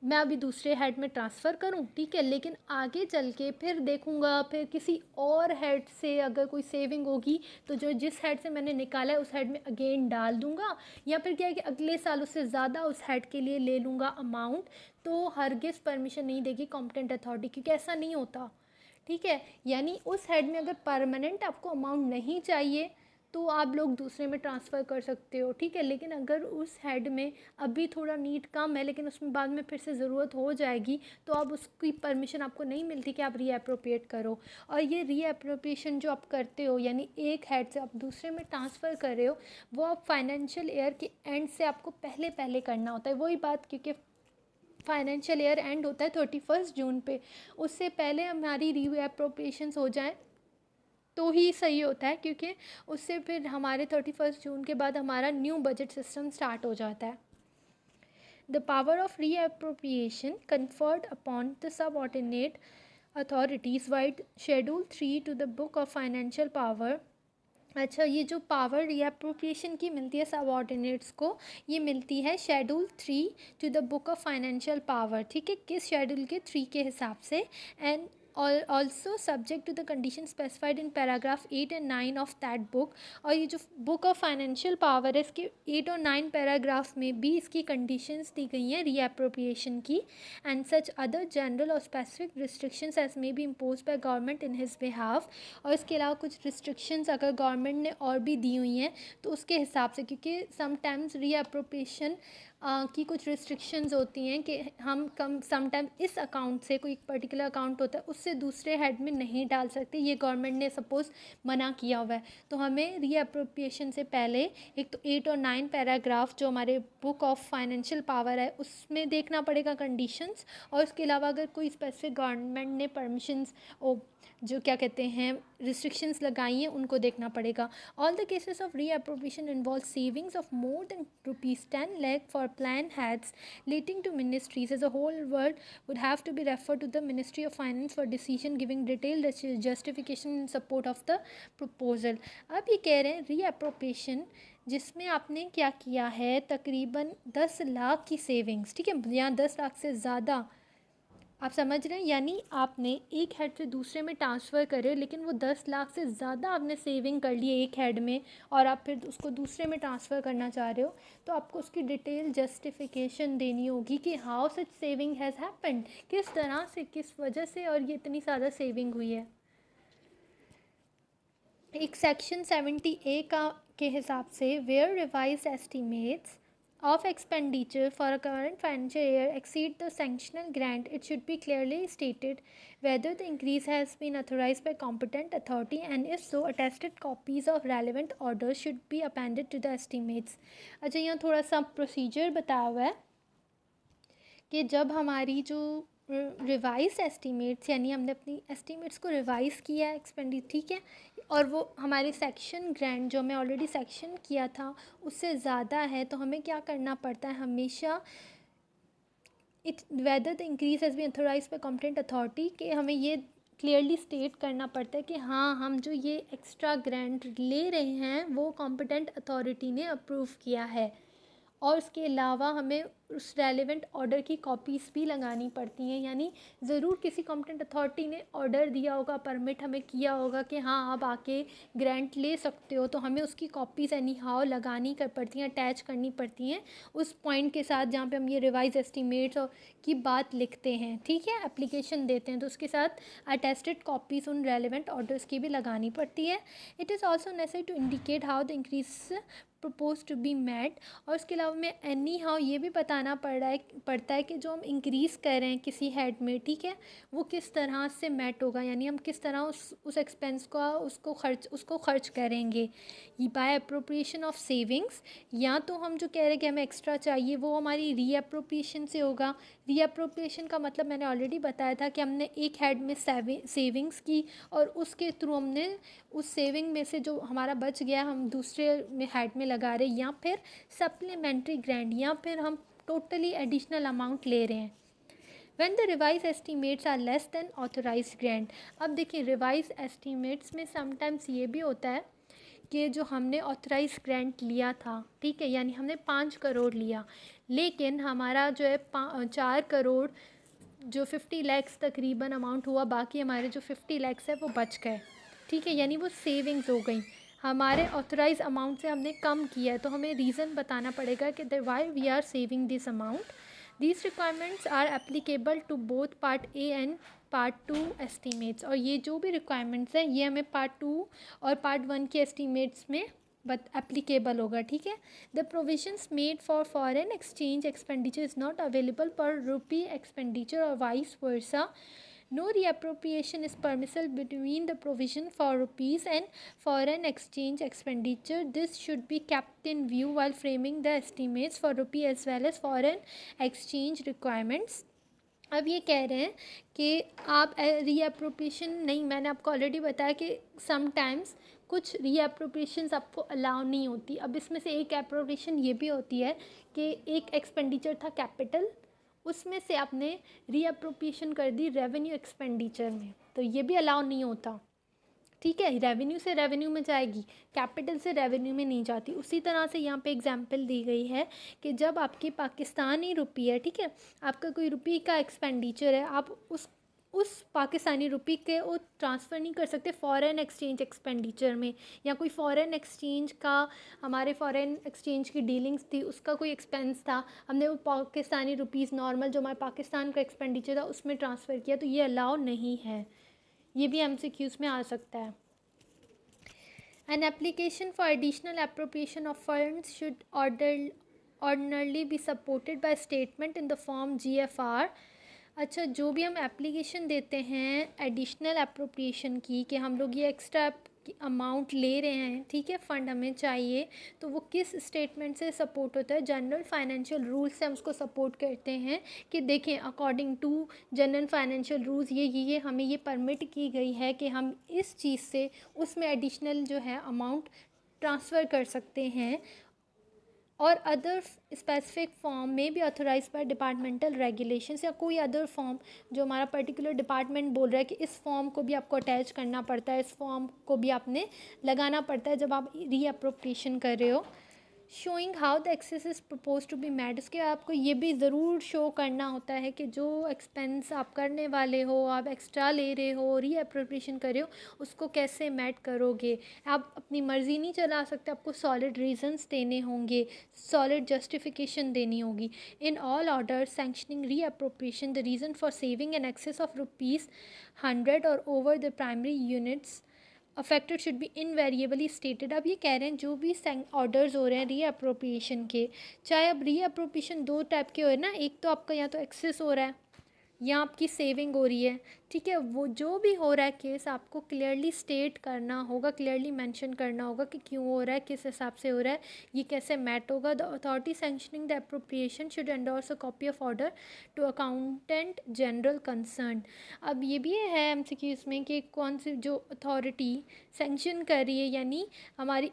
A: मैं अभी दूसरे हेड में ट्रांसफ़र करूं, ठीक है, लेकिन आगे चल के फिर देखूंगा, फिर किसी और हेड से अगर कोई सेविंग होगी तो जो जिस हेड से मैंने निकाला है उस हेड में अगेन डाल दूंगा, या फिर क्या है कि अगले साल उससे ज़्यादा उस हेड के लिए ले लूँगा अमाउंट, तो हरगिज़ परमिशन नहीं देगी कॉम्पिटेंट अथॉरिटी, क्योंकि ऐसा नहीं होता, ठीक है। यानी उस हेड में अगर परमानेंट आपको अमाउंट नहीं चाहिए तो आप लोग दूसरे में ट्रांसफ़र कर सकते हो, ठीक है, लेकिन अगर उस हेड में अभी थोड़ा नीड कम है लेकिन उसमें बाद में फिर से ज़रूरत हो जाएगी तो अब उसकी परमिशन आपको नहीं मिलती कि आप रीअप्रोप्रिएट करो। और ये रीअप्रोप्रिएशन जो आप करते हो यानी एक हेड से आप दूसरे में ट्रांसफ़र कर रहे हो, वो आप फाइनेंशियल ईयर के एंड से आपको पहले पहले करना होता है। वही बात, क्योंकि फाइनेंशियल ईयर एंड होता है 31 जून पे, उससे पहले हमारी रीअप्रोप्रिएशंस हो जाएं तो ही सही होता है, क्योंकि उससे फिर हमारे 31 जून के बाद हमारा न्यू बजट सिस्टम स्टार्ट हो जाता है। The power of reappropriation conferred upon the subordinate authorities vide schedule 3 to the book of financial power. अच्छा, ये जो पावर रीअप्रोप्रिएशन की मिलती है सबऑर्डिनेट्स को, ये मिलती है schedule 3 to the book of financial power, ठीक है, किस शेड्यूल के 3 के हिसाब से, एंड और also subject to the condition specified in paragraph 8 and 9 of that book. और ये जो बुक ऑफ फाइनेंशियल पावर है इसके 8 और 9 पैराग्राफ में भी इसकी कंडीशंस दी गई हैं रीअप्रोप्रिएशन की। एंड सच अदर जनरल और specific restrictions as may be impose by government in his behalf. और इसके अलावा कुछ रिस्ट्रिक्शंस अगर गवर्नमेंट ने और भी दी हुई हैं तो उसके हिसाब से, क्योंकि समटाइम्स रीअप्रोप्रिएशन की कुछ रिस्ट्रिक्शंस होती हैं कि हम कम समटाइम इस अकाउंट से, कोई पर्टिकुलर अकाउंट होता है उससे दूसरे हेड में नहीं डाल सकते, ये गवर्नमेंट ने सपोज़ मना किया हुआ है। तो हमें रीअप्रोप्रिएशन से पहले एक तो 8 और 9 पैराग्राफ जो हमारे बुक ऑफ फाइनेंशियल पावर है उसमें देखना पड़ेगा कंडीशंस। और उसके अलावा अगर कोई स्पेसिफिक गवर्नमेंट ने परमिशंस जो क्या कहते हैं रिस्ट्रिक्शंस लगाई हैं उनको देखना पड़ेगा। All the cases of reappropriation involve savings of more than ₹10 lakh for plan heads relating to ministries as a whole world would have to be referred to the Ministry of Finance for decision giving detailed justification in support of the proposal। अब ये कह रहे हैं reappropriation जिसमें आपने क्या किया है तकरीबन 10 लाख की सेविंग्स, ठीक है, या 10 लाख से ज़्यादा, आप समझ रहे हैं, यानी आपने एक हेड से दूसरे में ट्रांसफ़र करे लेकिन वो 10 लाख से ज़्यादा आपने सेविंग कर ली एक हेड में और आप फिर उसको दूसरे में ट्रांसफ़र करना चाह रहे हो तो आपको उसकी डिटेल जस्टिफिकेशन देनी होगी कि how such saving has happened, किस तरह से, किस वजह से और ये इतनी ज़्यादा सेविंग हुई है। एक सेक्शन 70A के हिसाब से where revised estimates of expenditure for a current financial year exceed the sanctional grant, it should be clearly stated whether the increase has been authorized by competent authority and if so, attested copies of relevant orders should be appended to the estimates। अच्छा, यहाँ थोड़ा सा procedure बताया हुआ है कि जब हमारी जो रिवाइज एस्टीमेट्स, यानी हमने अपनी एस्टीमेट्स को रिवाइज़ किया है एक्सपेंडिचर, ठीक है, और वो हमारे सेक्शन ग्रांट जो हमें ऑलरेडी सेक्शन किया था उससे ज़्यादा है तो हमें क्या करना पड़ता है हमेशा, it whether the increase has been authorised by competent authority, कि हमें ये क्लियरली स्टेट करना पड़ता है कि हाँ हम जो ये एक्स्ट्रा ग्रांट ले रहे हैं वो कॉम्पिटेंट अथॉरिटी ने अप्रूव किया है। और उसके अलावा हमें उस रेलेवेंट ऑर्डर की कॉपीज़ भी लगानी पड़ती हैं, यानी ज़रूर किसी कॉम्पिटेंट अथॉरिटी ने ऑर्डर दिया होगा, परमिट हमें किया होगा कि हाँ आप आके ग्रांट ले सकते हो, तो हमें उसकी कॉपीज़ एनी हाउ लगानी कर पड़ती हैं, अटैच करनी पड़ती हैं उस पॉइंट के साथ जहाँ पे हम ये रिवाइज एस्टीमेट्स की बात लिखते हैं, ठीक है, एप्लीकेशन देते हैं तो उसके साथ अटेस्टेड कॉपीज़ उन रेलिवेंट ऑर्डर्स की भी लगानी पड़ती है। It is also necessary to indicate how the increase propose to be met. और उसके अलावा में एनी हाउ ये भी बताना पड़ता है कि जो हम इंक्रीज़ कर रहे हैं किसी हेड में, ठीक है, वो किस तरह से मेट होगा, यानी हम किस तरह उस एक्सपेंस का उसको खर्च करेंगे बाय अप्रोप्रिएशन ऑफ सेविंग्स, या तो हम जो कह रहे हैं कि हमें एक्स्ट्रा चाहिए वो हमारी रीअप्रोप्रिएशन से होगा। रीअप्रोप्रिएशन का मतलब मैंने ऑलरेडी बताया था कि हमने एक हेड में सेविंग्स की और उसके थ्रू हमने उस सेविंग में से जो हमारा बच गया हम दूसरे में हेड में लगा रहे हैं, या फिर सप्लीमेंट्री ग्रांट, या फिर हम टोटली एडिशनल अमाउंट ले रहे हैं। When the revised estimates are less than authorized grant, अब देखिए रिवाइज एस्टीमेट्स में समटाइम्स ये भी होता है कि जो हमने ऑथराइज ग्रांट लिया था, ठीक है, यानी हमने 5 करोड़ लिया लेकिन हमारा जो है 4 करोड़ जो 50 लैक्स तकरीबन अमाउंट हुआ, बाकी हमारे जो 50 लैक्स है वो बच गए, ठीक है, यानी वो सेविंग्स हो गई, हमारे ऑथराइज अमाउंट से हमने कम किया है, तो हमें रीज़न बताना पड़ेगा कि why we are saving this amount. These requirements are applicable to both Part A and Part 2 estimates। और ये जो भी requirements हैं ये हमें Part 2 और Part 1 के estimates में applicable होगा, ठीक है। The provisions made for foreign exchange expenditure is not available per rupee expenditure or vice versa। No reappropriation is permissible between the provision for rupees and foreign exchange expenditure। This should be kept in view while framing the estimates for rupee as well as foreign exchange requirements। अब ये कह रहे हैं कि आप reappropriation नहीं, मैंने आपको ऑलरेडी बताया कि समटाइम्स कुछ रीअप्रोप्रिएशंस आपको अलाउ नहीं होती। अब इसमें से एक एप्रोप्रिएशन ये भी होती है कि एक एक्सपेंडिचर था कैपिटल, उसमें से आपने रीअप्रोप्रिएशन कर दी रेवेन्यू एक्सपेंडिचर में, तो ये भी अलाउ नहीं होता, ठीक है, रेवेन्यू से रेवेन्यू में जाएगी, कैपिटल से रेवेन्यू में नहीं जाती। उसी तरह से यहाँ पे एग्जांपल दी गई है कि जब आपकी पाकिस्तानी रुपये है, ठीक है, आपका कोई रुपये का एक्सपेंडिचर है, आप उस पाकिस्तानी रुपी के वो ट्रांसफ़र नहीं कर सकते फ़ॉरेन एक्सचेंज एक्सपेंडिचर में, या कोई फ़ॉरेन एक्सचेंज का, हमारे फ़ॉरेन एक्सचेंज की डीलिंग्स थी, उसका कोई एक्सपेंस था, हमने वो पाकिस्तानी रुपीज़ नॉर्मल जो हमारे पाकिस्तान का एक्सपेंडिचर था उसमें ट्रांसफ़र किया, तो ये अलाउ नहीं है। ये भी MCQs में आ सकता है। An application for additional appropriation of funds should ordinarily be supported by statement in the form GFR। अच्छा, जो भी हम एप्लीकेशन देते हैं एडिशनल अप्रोप्रिएशन की, कि हम लोग ये एक्स्ट्रा अमाउंट ले रहे हैं, ठीक है, फ़ंड हमें चाहिए, तो वो किस स्टेटमेंट से सपोर्ट होता है? जनरल फाइनेंशियल रूल्स से हम उसको सपोर्ट करते हैं कि देखें according to general financial rules ये हमें ये परमिट की गई है कि हम इस चीज़ से उसमें एडिशनल जो है अमाउंट ट्रांसफ़र कर सकते हैं, और अदर स्पेसिफिक फॉर्म में भी ऑथोराइज बाय डिपार्टमेंटल रेगुलेशंस, या कोई अदर फॉर्म जो हमारा पर्टिकुलर डिपार्टमेंट बोल रहा है कि इस फॉर्म को भी आपको अटैच करना पड़ता है, इस फॉर्म को भी आपने लगाना पड़ता है जब आप रीअप्रोप्रिएशन कर रहे हो। Showing how the excess is propose to be made, उसके आपको ये भी ज़रूर शो करना होता है कि जो एक्सपेंस आप करने वाले हो, आप एक्स्ट्रा ले रहे हो, रीअप्रोप्रिएशन कर रहे हो, उसको कैसे मेट करोगे। आप अपनी मर्ज़ी नहीं चला सकते, आपको सॉलिड रीजंस देने होंगे, सॉलिड जस्टिफिकेशन देनी होगी। In all order sanctioning reappropriation the reason for saving an excess of ₹100 or over the primary units affected should be invariably stated. अब ये कह रहे हैं जो भी ऑर्डर्स हो रहे हैं रीअप्रोप्रिएशन के, चाहे अब रीअप्रोप्रिएशन दो टाइप के हो रहे हैं ना, एक तो आपका या तो एक्सेस हो रहा है या आपकी सेविंग हो रही है, ठीक है, वो जो भी हो रहा है केस आपको क्लियरली स्टेट करना होगा, क्लियरली मेंशन करना होगा कि क्यों हो रहा है, किस हिसाब से हो रहा है, ये कैसे मैट होगा। The authority sanctioning the appropriation should endorse a copy of order to accountant general concern. अब ये भी है MCQs में कि कौन सी जो अथॉरिटी सैंक्शन कर रही है, यानी हमारी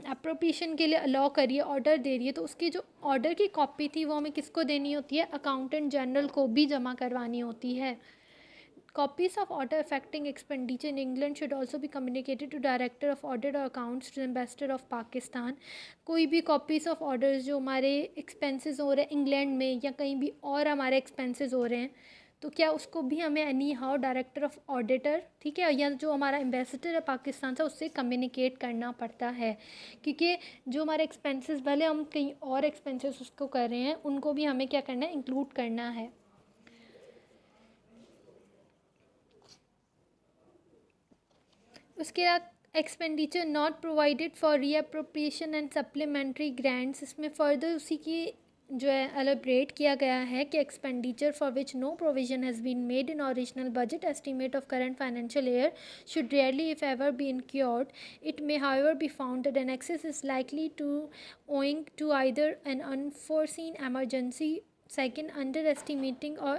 A: अप्रोप्रिएशन के लिए अलाउ कर रही है, ऑर्डर दे रही है, तो उसकी जो ऑर्डर की कॉपी थी वो हमें किसको देनी होती है? अकाउंटेंट जनरल को भी जमा करवानी होती है। Copies of order affecting expenditure in England should also be communicated to Director of Audit or Accounts to the Ambassador of Pakistan। कोई भी copies of orders जो हमारे expenses हो रहे हैं इंग्लैंड में या कहीं भी और हमारे expenses हो रहे हैं, तो क्या उसको भी हमें any how director of auditor, ठीक है, या जो हमारा एम्बेसडर है पाकिस्तान से, उससे कम्युनिकेट करना पड़ता है, क्योंकि जो हमारे एक्सपेंसेस भले हम कहीं और एक्सपेंसेस उसको कर रहे हैं, उनको भी हमें क्या करना है? इंक्लूड करना है। उसके बाद expenditure not provided for reappropriation and supplementary grants, इसमें फर्दर उसी की जो है एलिब्रेट किया गया है कि expenditure for which no provision has been made in original budget estimate of current financial year should rarely if ever be incurred. It may however be found that an excess is likely to owing to either an unforeseen emergency, second underestimating or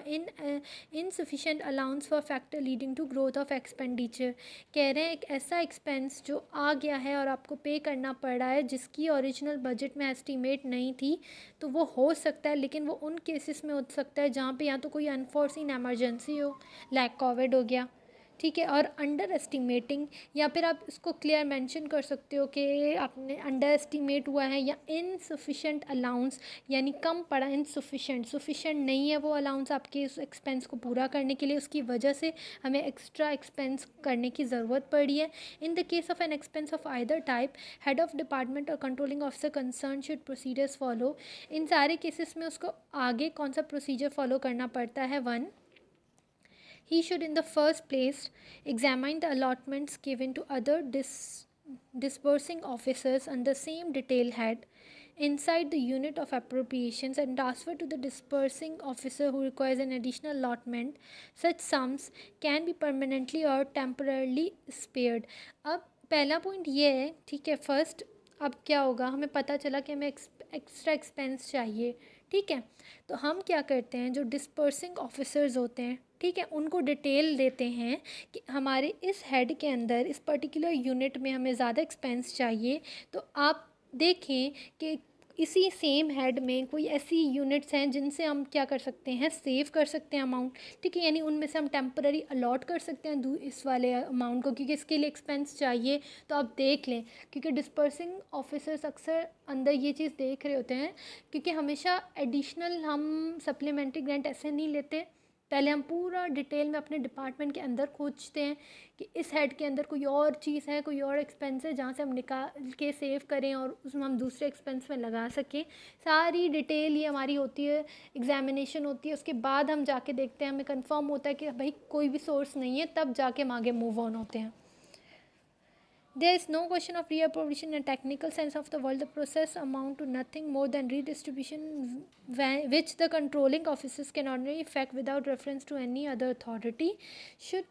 A: insufficient allowance for factor leading to growth of expenditure। कह रहे हैं एक ऐसा expense जो आ गया है और आपको पे करना पड़ रहा है जिसकी ओरिजिनल बजट में एस्टीमेट नहीं थी, तो वो हो सकता है, लेकिन वो उन केसेस में हो सकता है जहाँ पे या तो कोई अनफोर्सिन एमरजेंसी हो, लाइक कोविड हो गया, ठीक है, और अंडर एस्टिमेटिंग, या फिर आप इसको क्लियर मेंशन कर सकते हो कि आपने अंडर एस्टिमेट हुआ है, या इनसफिशेंट अलाउंस, यानी कम पड़ा, इनसफिशेंट, सफिशेंट नहीं है वो अलाउंस आपके उस एक्सपेंस को पूरा करने के लिए, उसकी वजह से हमें एक्स्ट्रा एक्सपेंस करने की ज़रूरत पड़ी है। In the case of an expense of either type, head of department or controlling officer concern should procedures follow. इन सारे केसेस में उसको आगे कौन सा प्रोसीजर फॉलो करना पड़ता है? 1, he should in the first place examine the allotments given to other disbursing officers under same detail head inside the unit of appropriations and transfer to the disbursing officer who requires an additional allotment. Such sums can be permanently or temporarily spared। अब पहला point ये है, ठीक है, first अब क्या होगा, हमें पता चला कि हमें एक्स्ट्रा एक्सपेंस चाहिए, ठीक है, तो हम क्या करते हैं, जो डिस्पर्सिंग ऑफिसर्स होते हैं, ठीक है, उनको डिटेल देते हैं कि हमारे इस हेड के अंदर इस पर्टिकुलर यूनिट में हमें ज़्यादा एक्सपेंस चाहिए, तो आप देखें कि इसी सेम हेड में कोई ऐसी यूनिट्स हैं जिनसे हम क्या कर सकते हैं? सेव कर सकते हैं अमाउंट, ठीक है, यानी उनमें से हम टेम्पररी अलॉट कर सकते हैं इस वाले अमाउंट को, क्योंकि इसके लिए एक्सपेंस चाहिए, तो आप देख लें, क्योंकि डिस्पर्सिंग ऑफिसर्स अक्सर अंदर ये चीज़ देख रहे होते हैं, क्योंकि हमेशा एडिशनल हम सप्लीमेंट्री ग्रांट ऐसे नहीं लेते, पहले हम पूरा डिटेल में अपने डिपार्टमेंट के अंदर खोजते हैं कि इस हेड के अंदर कोई और चीज़ है, कोई और एक्सपेंस है जहाँ से हम निकाल के सेव करें और उसमें हम दूसरे एक्सपेंस में लगा सकें। सारी डिटेल ये हमारी होती है, एग्जामिनेशन होती है, उसके बाद हम जाके देखते हैं, हमें कंफर्म होता है कि भाई कोई भी सोर्स नहीं है, तब जाके हम आगे मूव ऑन होते हैं। There is no question of reappropriation in a technical sense of the word. The process amount to nothing more than redistribution, which the controlling officers can ordinarily effect without reference to any other authority. Should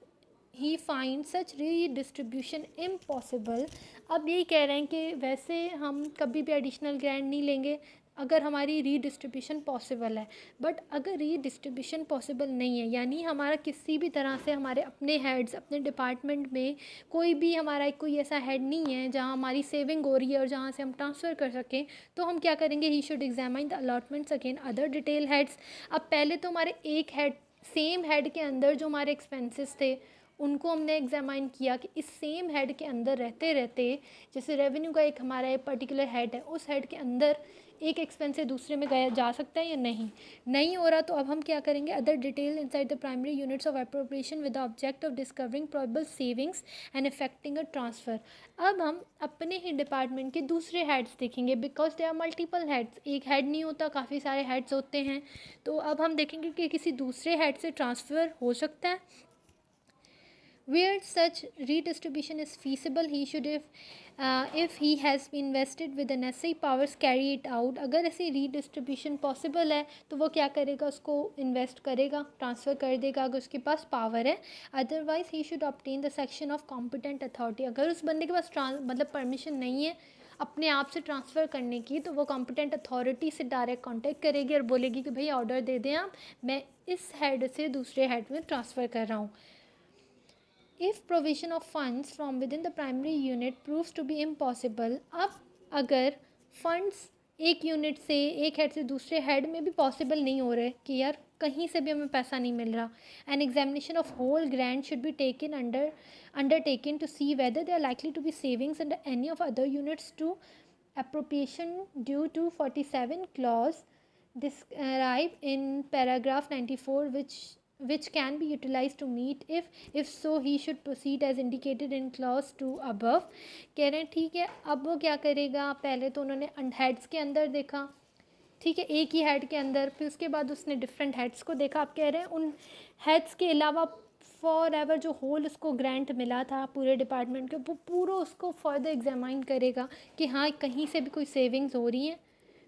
A: he find such redistribution impossible, अब यही कह रहे हैं कि वैसे हम कभी भी एडिशनल ग्रांट नहीं लेंगे अगर हमारी रीडिस्ट्रीब्यूशन पॉसिबल है। बट अगर रीडिस्ट्रीब्यूशन पॉसिबल नहीं है, यानी हमारा किसी भी तरह से हमारे अपने हेड्स, अपने डिपार्टमेंट में कोई भी हमारा कोई ऐसा हेड नहीं है जहाँ हमारी सेविंग हो रही है और जहाँ से हम ट्रांसफ़र कर सकें, तो हम क्या करेंगे, he should examine the allotments again other detail heads. अब पहले तो हमारे एक हेड, सेम हेड के अंदर जो हमारे एक्सपेंसेस थे उनको हमने एग्जामाइन किया कि इस सेम हेड के अंदर रहते रहते, जैसे रेवेन्यू का एक हमारा एक पर्टिकुलर हेड है, उस हेड के अंदर एक एक्सपेंस से दूसरे में गया जा सकता है या नहीं हो रहा, तो अब हम क्या करेंगे, other detail inside the primary units of appropriation with the object of discovering probable savings and effecting a transfer. अब हम अपने ही डिपार्टमेंट के दूसरे हेड्स देखेंगे, because they are multiple heads, एक हेड नहीं होता, काफ़ी सारे हेड्स होते हैं। तो अब हम देखेंगे कि किसी दूसरे हेड से ट्रांसफ़र हो सकता है। Where such redistribution is feasible, he should, if he has been invested with the necessary powers, carry it out. अगर ऐसी redistribution possible है तो वो क्या करेगा, उसको इन्वेस्ट करेगा, ट्रांसफ़र कर देगा अगर उसके पास पावर है। Otherwise he should obtain the section of competent authority. अगर उस बंदे के पास मतलब परमिशन नहीं है अपने आप से ट्रांसफ़र करने की, तो वो कॉम्पिटेंट अथॉरिटी से डायरेक्ट कांटेक्ट करेगी और बोलेगी कि भाई ऑर्डर दे दें आप, मैं इस हेड से दूसरे हेड में ट्रांसफ़र कर रहा हूँ। If provision of funds from within the primary unit proves to be impossible, अब अगर फंड्स एक यूनिट से, एक हेड से दूसरे हेड में भी पॉसिबल नहीं हो रहे कि यार कहीं से भी हमें पैसा नहीं मिल रहा, an examination of whole grant should be taken undertaken to see whether they are likely to be savings under any of other units to appropriation due to 47 clause described in paragraph 94, which can be utilized to meet, if so he should proceed as indicated in clause 2 above। कह रहे हैं ठीक है, अब वो क्या करेगा, पहले तो उन्होंने हेड्स के अंदर देखा, ठीक है, एक ही हेड के अंदर, फिर उसके बाद उसने डिफरेंट हेड्स को देखा। आप कह रहे हैं उन हेड्स के अलावा फॉर एवर जो होल उसको ग्रांट मिला था पूरे डिपार्टमेंट के, वो पूरा उसको फर्दर एग्जामाइन करेगा कि हाँ कहीं से भी कोई सेविंग्स हो रही हैं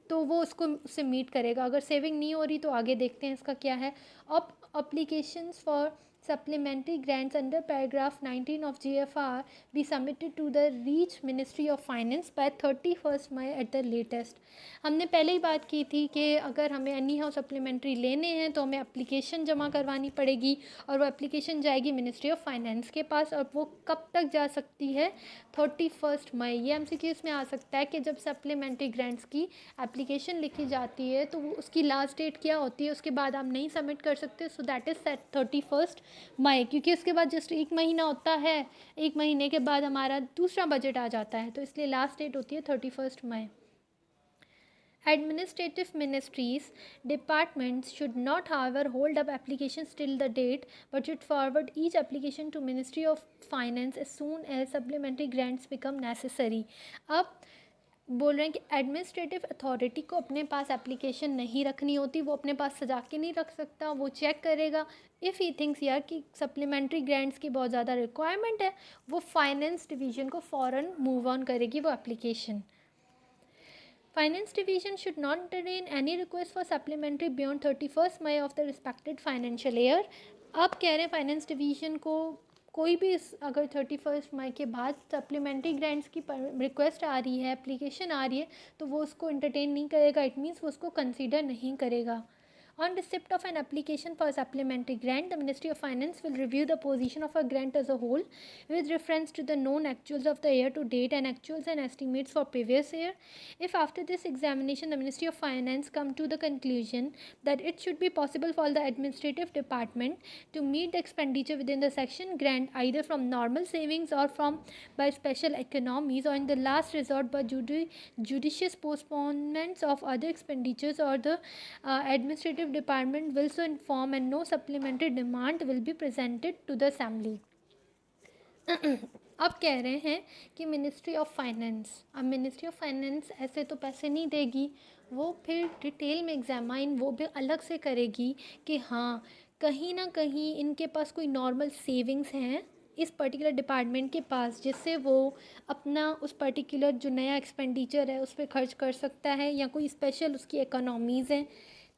A: तो वो उससे मीट करेगा। अगर सेविंग नहीं हो रही तो आगे देखते हैं इसका क्या है। अब applications for supplementary grants under paragraph 19 of GFR be submitted to the Reach Ministry of Finance by 31st May at the latest। हमने पहले ही बात की थी कि अगर हमें एनी हाउ सप्लीमेंट्री लेने हैं तो हमें एप्लीकेशन जमा करवानी पड़ेगी और वो एप्लीकेशन जाएगी मिनिस्ट्री ऑफ फाइनेंस के पास, और वो कब तक जा सकती है, 31 मई। ये MCQs में आ सकता है कि जब सप्लीमेंट्री ग्रांट्स की एप्लीकेशन लिखी जाती है तो वो उसकी लास्ट डेट क्या होती है, उसके बाद आप नहीं सबमिट कर सकते, सो दैट इज़ 31 मई, क्योंकि उसके बाद जस्ट एक महीना होता है, एक महीने के बाद हमारा दूसरा बजट आ जाता है, तो इसलिए लास्ट डेट होती है 31 मई। Administrative ministries, departments should not, however, hold up applications till the date, but should forward each application to Ministry of Finance as soon as supplementary grants become necessary। अब बोल रहे हैं कि एडमिनिस्ट्रेटिव अथॉरिटी को अपने पास application नहीं रखनी होती, वो अपने पास सजा के नहीं रख सकता, वो चेक करेगा। इफ़ ही थिंक्स यार कि सप्लीमेंट्री ग्रांट्स की बहुत ज़्यादा रिक्वायरमेंट है, वो फाइनेंस डिवीज़न को फ़ौरन मूव ऑन करेगी वो application. Finance division should not entertain any request for supplementary beyond 31st May of the respected financial year। अब कह रहे हैं फाइनेंस डिवीज़न को कोई भी अगर 31 मई के बाद सप्लीमेंट्री ग्रांट्स की रिक्वेस्ट आ रही है, एप्लीकेशन आ रही है, तो वो उसको एंटरटेन नहीं करेगा, इट मीन्स वो उसको कंसीडर नहीं करेगा। On receipt of an application for a supplementary grant, the Ministry of Finance will review the position of a grant as a whole with reference to the known actuals of the year to date and actuals and estimates for previous year. If after this examination the Ministry of Finance come to the conclusion that it should be possible for the administrative department to meet the expenditure within the section grant either from normal savings or from by special economies, or in the last resort by judicious postponements of other expenditures, or the administrative administrative department will so inform and no supplementary demand will be presented to the assembly. अब कह रहे हैं कि ministry of finance, अब ministry of finance ऐसे तो पैसे नहीं देगी, वो फिर डिटेल में एग्जामाइन वो भी अलग से करेगी कि हाँ कहीं ना कहीं इनके पास कोई नॉर्मल सेविंग्स हैं इस पर्टिकुलर डिपार्टमेंट के पास, जिससे वो अपना उस पर्टिकुलर जो नया एक्सपेंडिचर है उस पर खर्च कर सकता है, या कोई स्पेशल उसकी इकोनॉमीज़ हैं,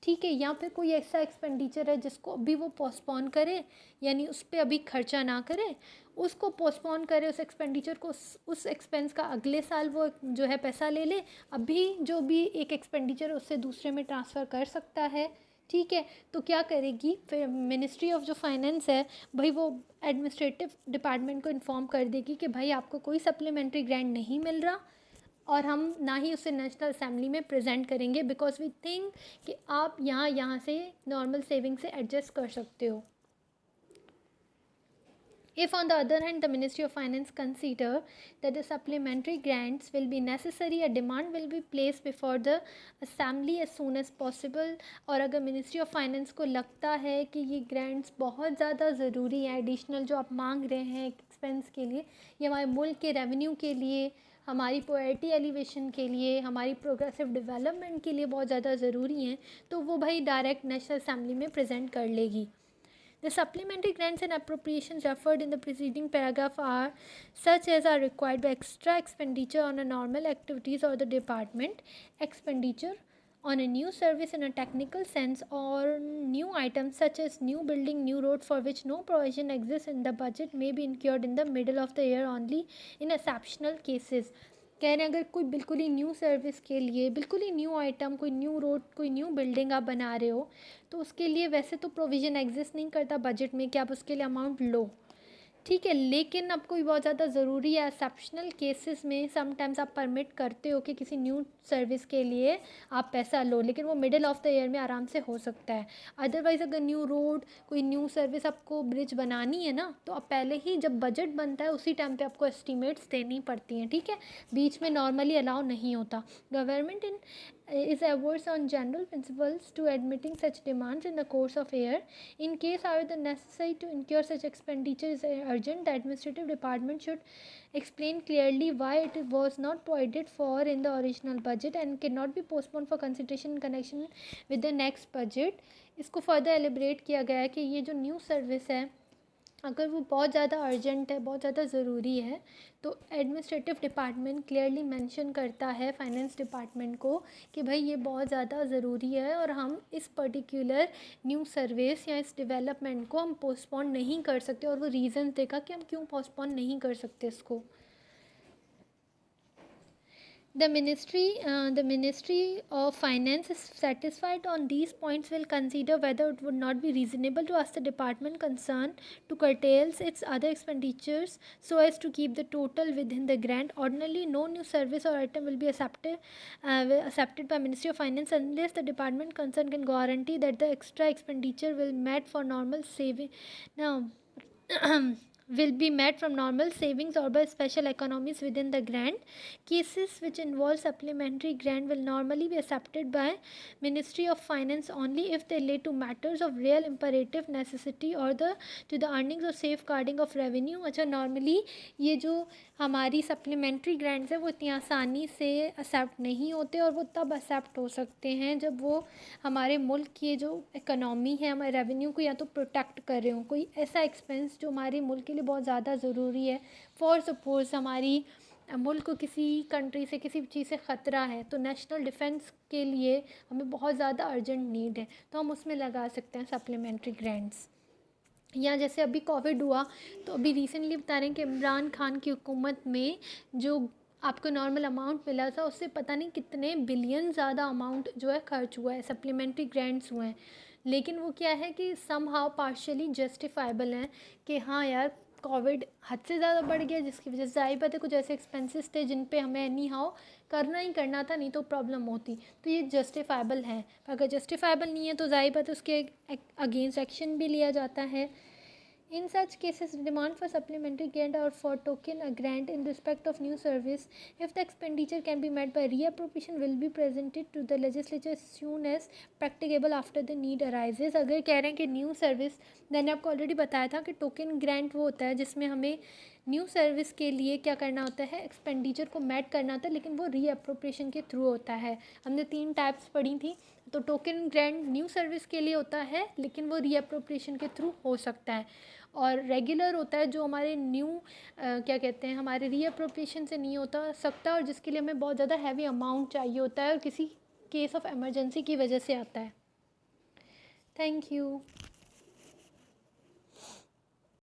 A: ठीक है, या फिर कोई ऐसा एक्सपेंडिचर है जिसको अभी वो पोस्टपोन करे, यानी उस पर अभी खर्चा ना करे, उसको पोस्टपोन करे उस एक्सपेंडिचर को, उस एक्सपेंस का अगले साल वो जो है पैसा ले ले, अभी जो भी एक एक्सपेंडिचर उससे दूसरे में ट्रांसफ़र कर सकता है, ठीक है। तो क्या करेगी फिर मिनिस्ट्री ऑफ जो फाइनेंस है भाई, वो एडमिनिस्ट्रेटिव डिपार्टमेंट को इन्फॉर्म कर देगी कि भाई आपको कोई सप्लीमेंट्री ग्रांट नहीं मिल रहा, और हम ना ही उसे नेशनल असेंबली में प्रेजेंट करेंगे, बिकॉज वी थिंक कि आप यहाँ से नॉर्मल सेविंग से एडजस्ट कर सकते हो। If on the other hand the Ministry of Finance consider that the supplementary grants will be necessary, a demand will be placed before the assembly as soon as possible, और अगर Ministry of Finance को लगता है कि ये grants बहुत ज़्यादा ज़रूरी है, एडिशनल जो आप मांग रहे हैं एक्सपेंस के लिए, ये हमारे मुल्क के रेवेन्यू के लिए, हमारी पोवर्टी एलिवेशन के लिए, हमारी प्रोग्रेसिव डेवलपमेंट के लिए बहुत ज़्यादा ज़रूरी हैं, तो वो भाई डायरेक्ट नेशनल असेंबली में प्रेजेंट कर लेगी। The supplementary grants and appropriations referred in the preceding paragraph are such as are required by extra expenditure on a normal activities or the department, expenditure on a new service in a technical sense, or new items such as new building, new road for which no provision exists in the budget may be incurred in the middle of the year only in exceptional cases. कह रहे हैं अगर कोई बिल्कुल ही new service के लिए, बिल्कुल ही new item, कोई न्यू रोड, कोई न्यू बिल्डिंग आप बना रहे हो, तो उसके लिए वैसे तो प्रोविज़न एग्जिस्ट नहीं करता बजट में कि आप उसके लिए अमाउंट लो, ठीक है, लेकिन अब कोई बहुत ज़्यादा ज़रूरी है, एक्सेप्शनल केसेस में समटाइम्स आप परमिट करते हो कि किसी न्यू सर्विस के लिए आप पैसा लो, लेकिन वो मिडिल ऑफ द ईयर में आराम से हो सकता है। अदरवाइज़ अगर न्यू रोड, कोई न्यू सर्विस, आपको ब्रिज बनानी है ना, तो आप पहले ही जब बजट बनता है उसी टाइम पे आपको एस्टिमेट्स देनी पड़ती हैं, ठीक है, बीच में नॉर्मली अलाउ नहीं होता। Government in is averse on general principles to admitting such demands in the course of year. In case, however, the necessary to incur such expenditure is urgent, the administrative department should explain clearly why it was not provided for in the original budget and cannot be postponed for consideration in connection with the next budget. इसको further elaborate किया गया है कि ये जो new service है अगर वो बहुत ज़्यादा अर्जेंट है, बहुत ज़्यादा ज़रूरी है, तो एडमिनिस्ट्रेटिव डिपार्टमेंट क्लियरली मेंशन करता है फाइनेंस डिपार्टमेंट को कि भाई ये बहुत ज़्यादा ज़रूरी है और हम इस पर्टिकुलर न्यू सर्विस या इस डेवलपमेंट को हम पोस्टपोन नहीं कर सकते, और वो रीज़न देगा कि हम क्यों पोस्टपोन नहीं कर सकते इसको। The Ministry of Finance is satisfied on these points will consider whether it would not be reasonable to ask the department concerned to curtail its other expenditures so as to keep the total within the grant. Ordinarily, no new service or item will be accepted by Ministry of Finance unless the department concerned can guarantee that the extra expenditure will met for normal saving. Now. will be met from normal savings or by special economies within the grant. Cases which involve supplementary grant will normally be accepted by Ministry of Finance only if they relate to matters of real imperative necessity or to the earnings or safeguarding of revenue. अच्छा, normally ये जो हमारी supplementary grants है वो इतनी आसानी से accept नहीं होते, और वो तब एक्सेप्ट हो सकते हैं जब वो हमारे मुल्क की जो इकनॉमी है, हमारे रेवेन्यू को या तो प्रोटेक्ट कर रहे हो, कोई ऐसा एक्सपेंस जो हमारे मुल्क के लिए बहुत ज़्यादा ज़रूरी है। फॉर सपोज़ हमारी मुल्क को किसी कंट्री से किसी चीज़ से ख़तरा है, तो नेशनल डिफेंस के लिए हमें बहुत ज़्यादा अर्जेंट नीड है, तो हम उसमें लगा सकते हैं सप्लीमेंट्री ग्रांट्स। या जैसे अभी कोविड हुआ, तो अभी रिसेंटली बता रहे हैं कि इमरान खान की हुकूमत में जो आपको नॉर्मल अमाउंट मिला था उससे पता नहीं कितने बिलियन ज़्यादा अमाउंट जो है खर्च हुआ है, सप्लीमेंट्री ग्रांट्स हुए हैं, लेकिन वो क्या है कि सम हाउ पार्शियली जस्टिफाइबल हैं कि हाँ यार कोविड हद से ज़्यादा बढ़ गया, जिसकी वजह से जाहिर बात है कुछ ऐसे एक्सपेंसेस थे जिन पे हमें एनी हाउ करना ही करना था, नहीं तो प्रॉब्लम होती, तो ये जस्टिफाइबल है। अगर जस्टिफाइबल नहीं है तो जाहिर बात है उसके अगेंस्ट एक्शन भी लिया जाता है। In such cases, demand for supplementary grant or for token a grant in respect of new service, if the expenditure can be met by reappropriation, will be presented to the legislature as soon as practicable after the need arises. अगर कह रहे हैं कि new service, मैंने आपको already बताया था कि टोकन ग्रांट वो होता है जिसमें हमें न्यू सर्विस के लिए क्या करना होता है, एक्सपेंडिचर को मैट करना होता है, लेकिन वो रीअप्रोप्रिएशन के थ्रू होता है. हमने 3 टाइप्स पढ़ी थी. तो टोकन ग्रांट न्यू सर्विस के लिए होता है, लेकिन वो रीअप्रोप्रिएशन के थ्रू हो सकता है. और रेगुलर होता है जो हमारे न्यू क्या कहते हैं, हमारे रीअप्रोप्रिएशन से नहीं होता सकता, और जिसके लिए हमें बहुत ज़्यादा हैवी अमाउंट चाहिए होता है और किसी केस ऑफ इमरजेंसी की वजह से आता है. Thank you.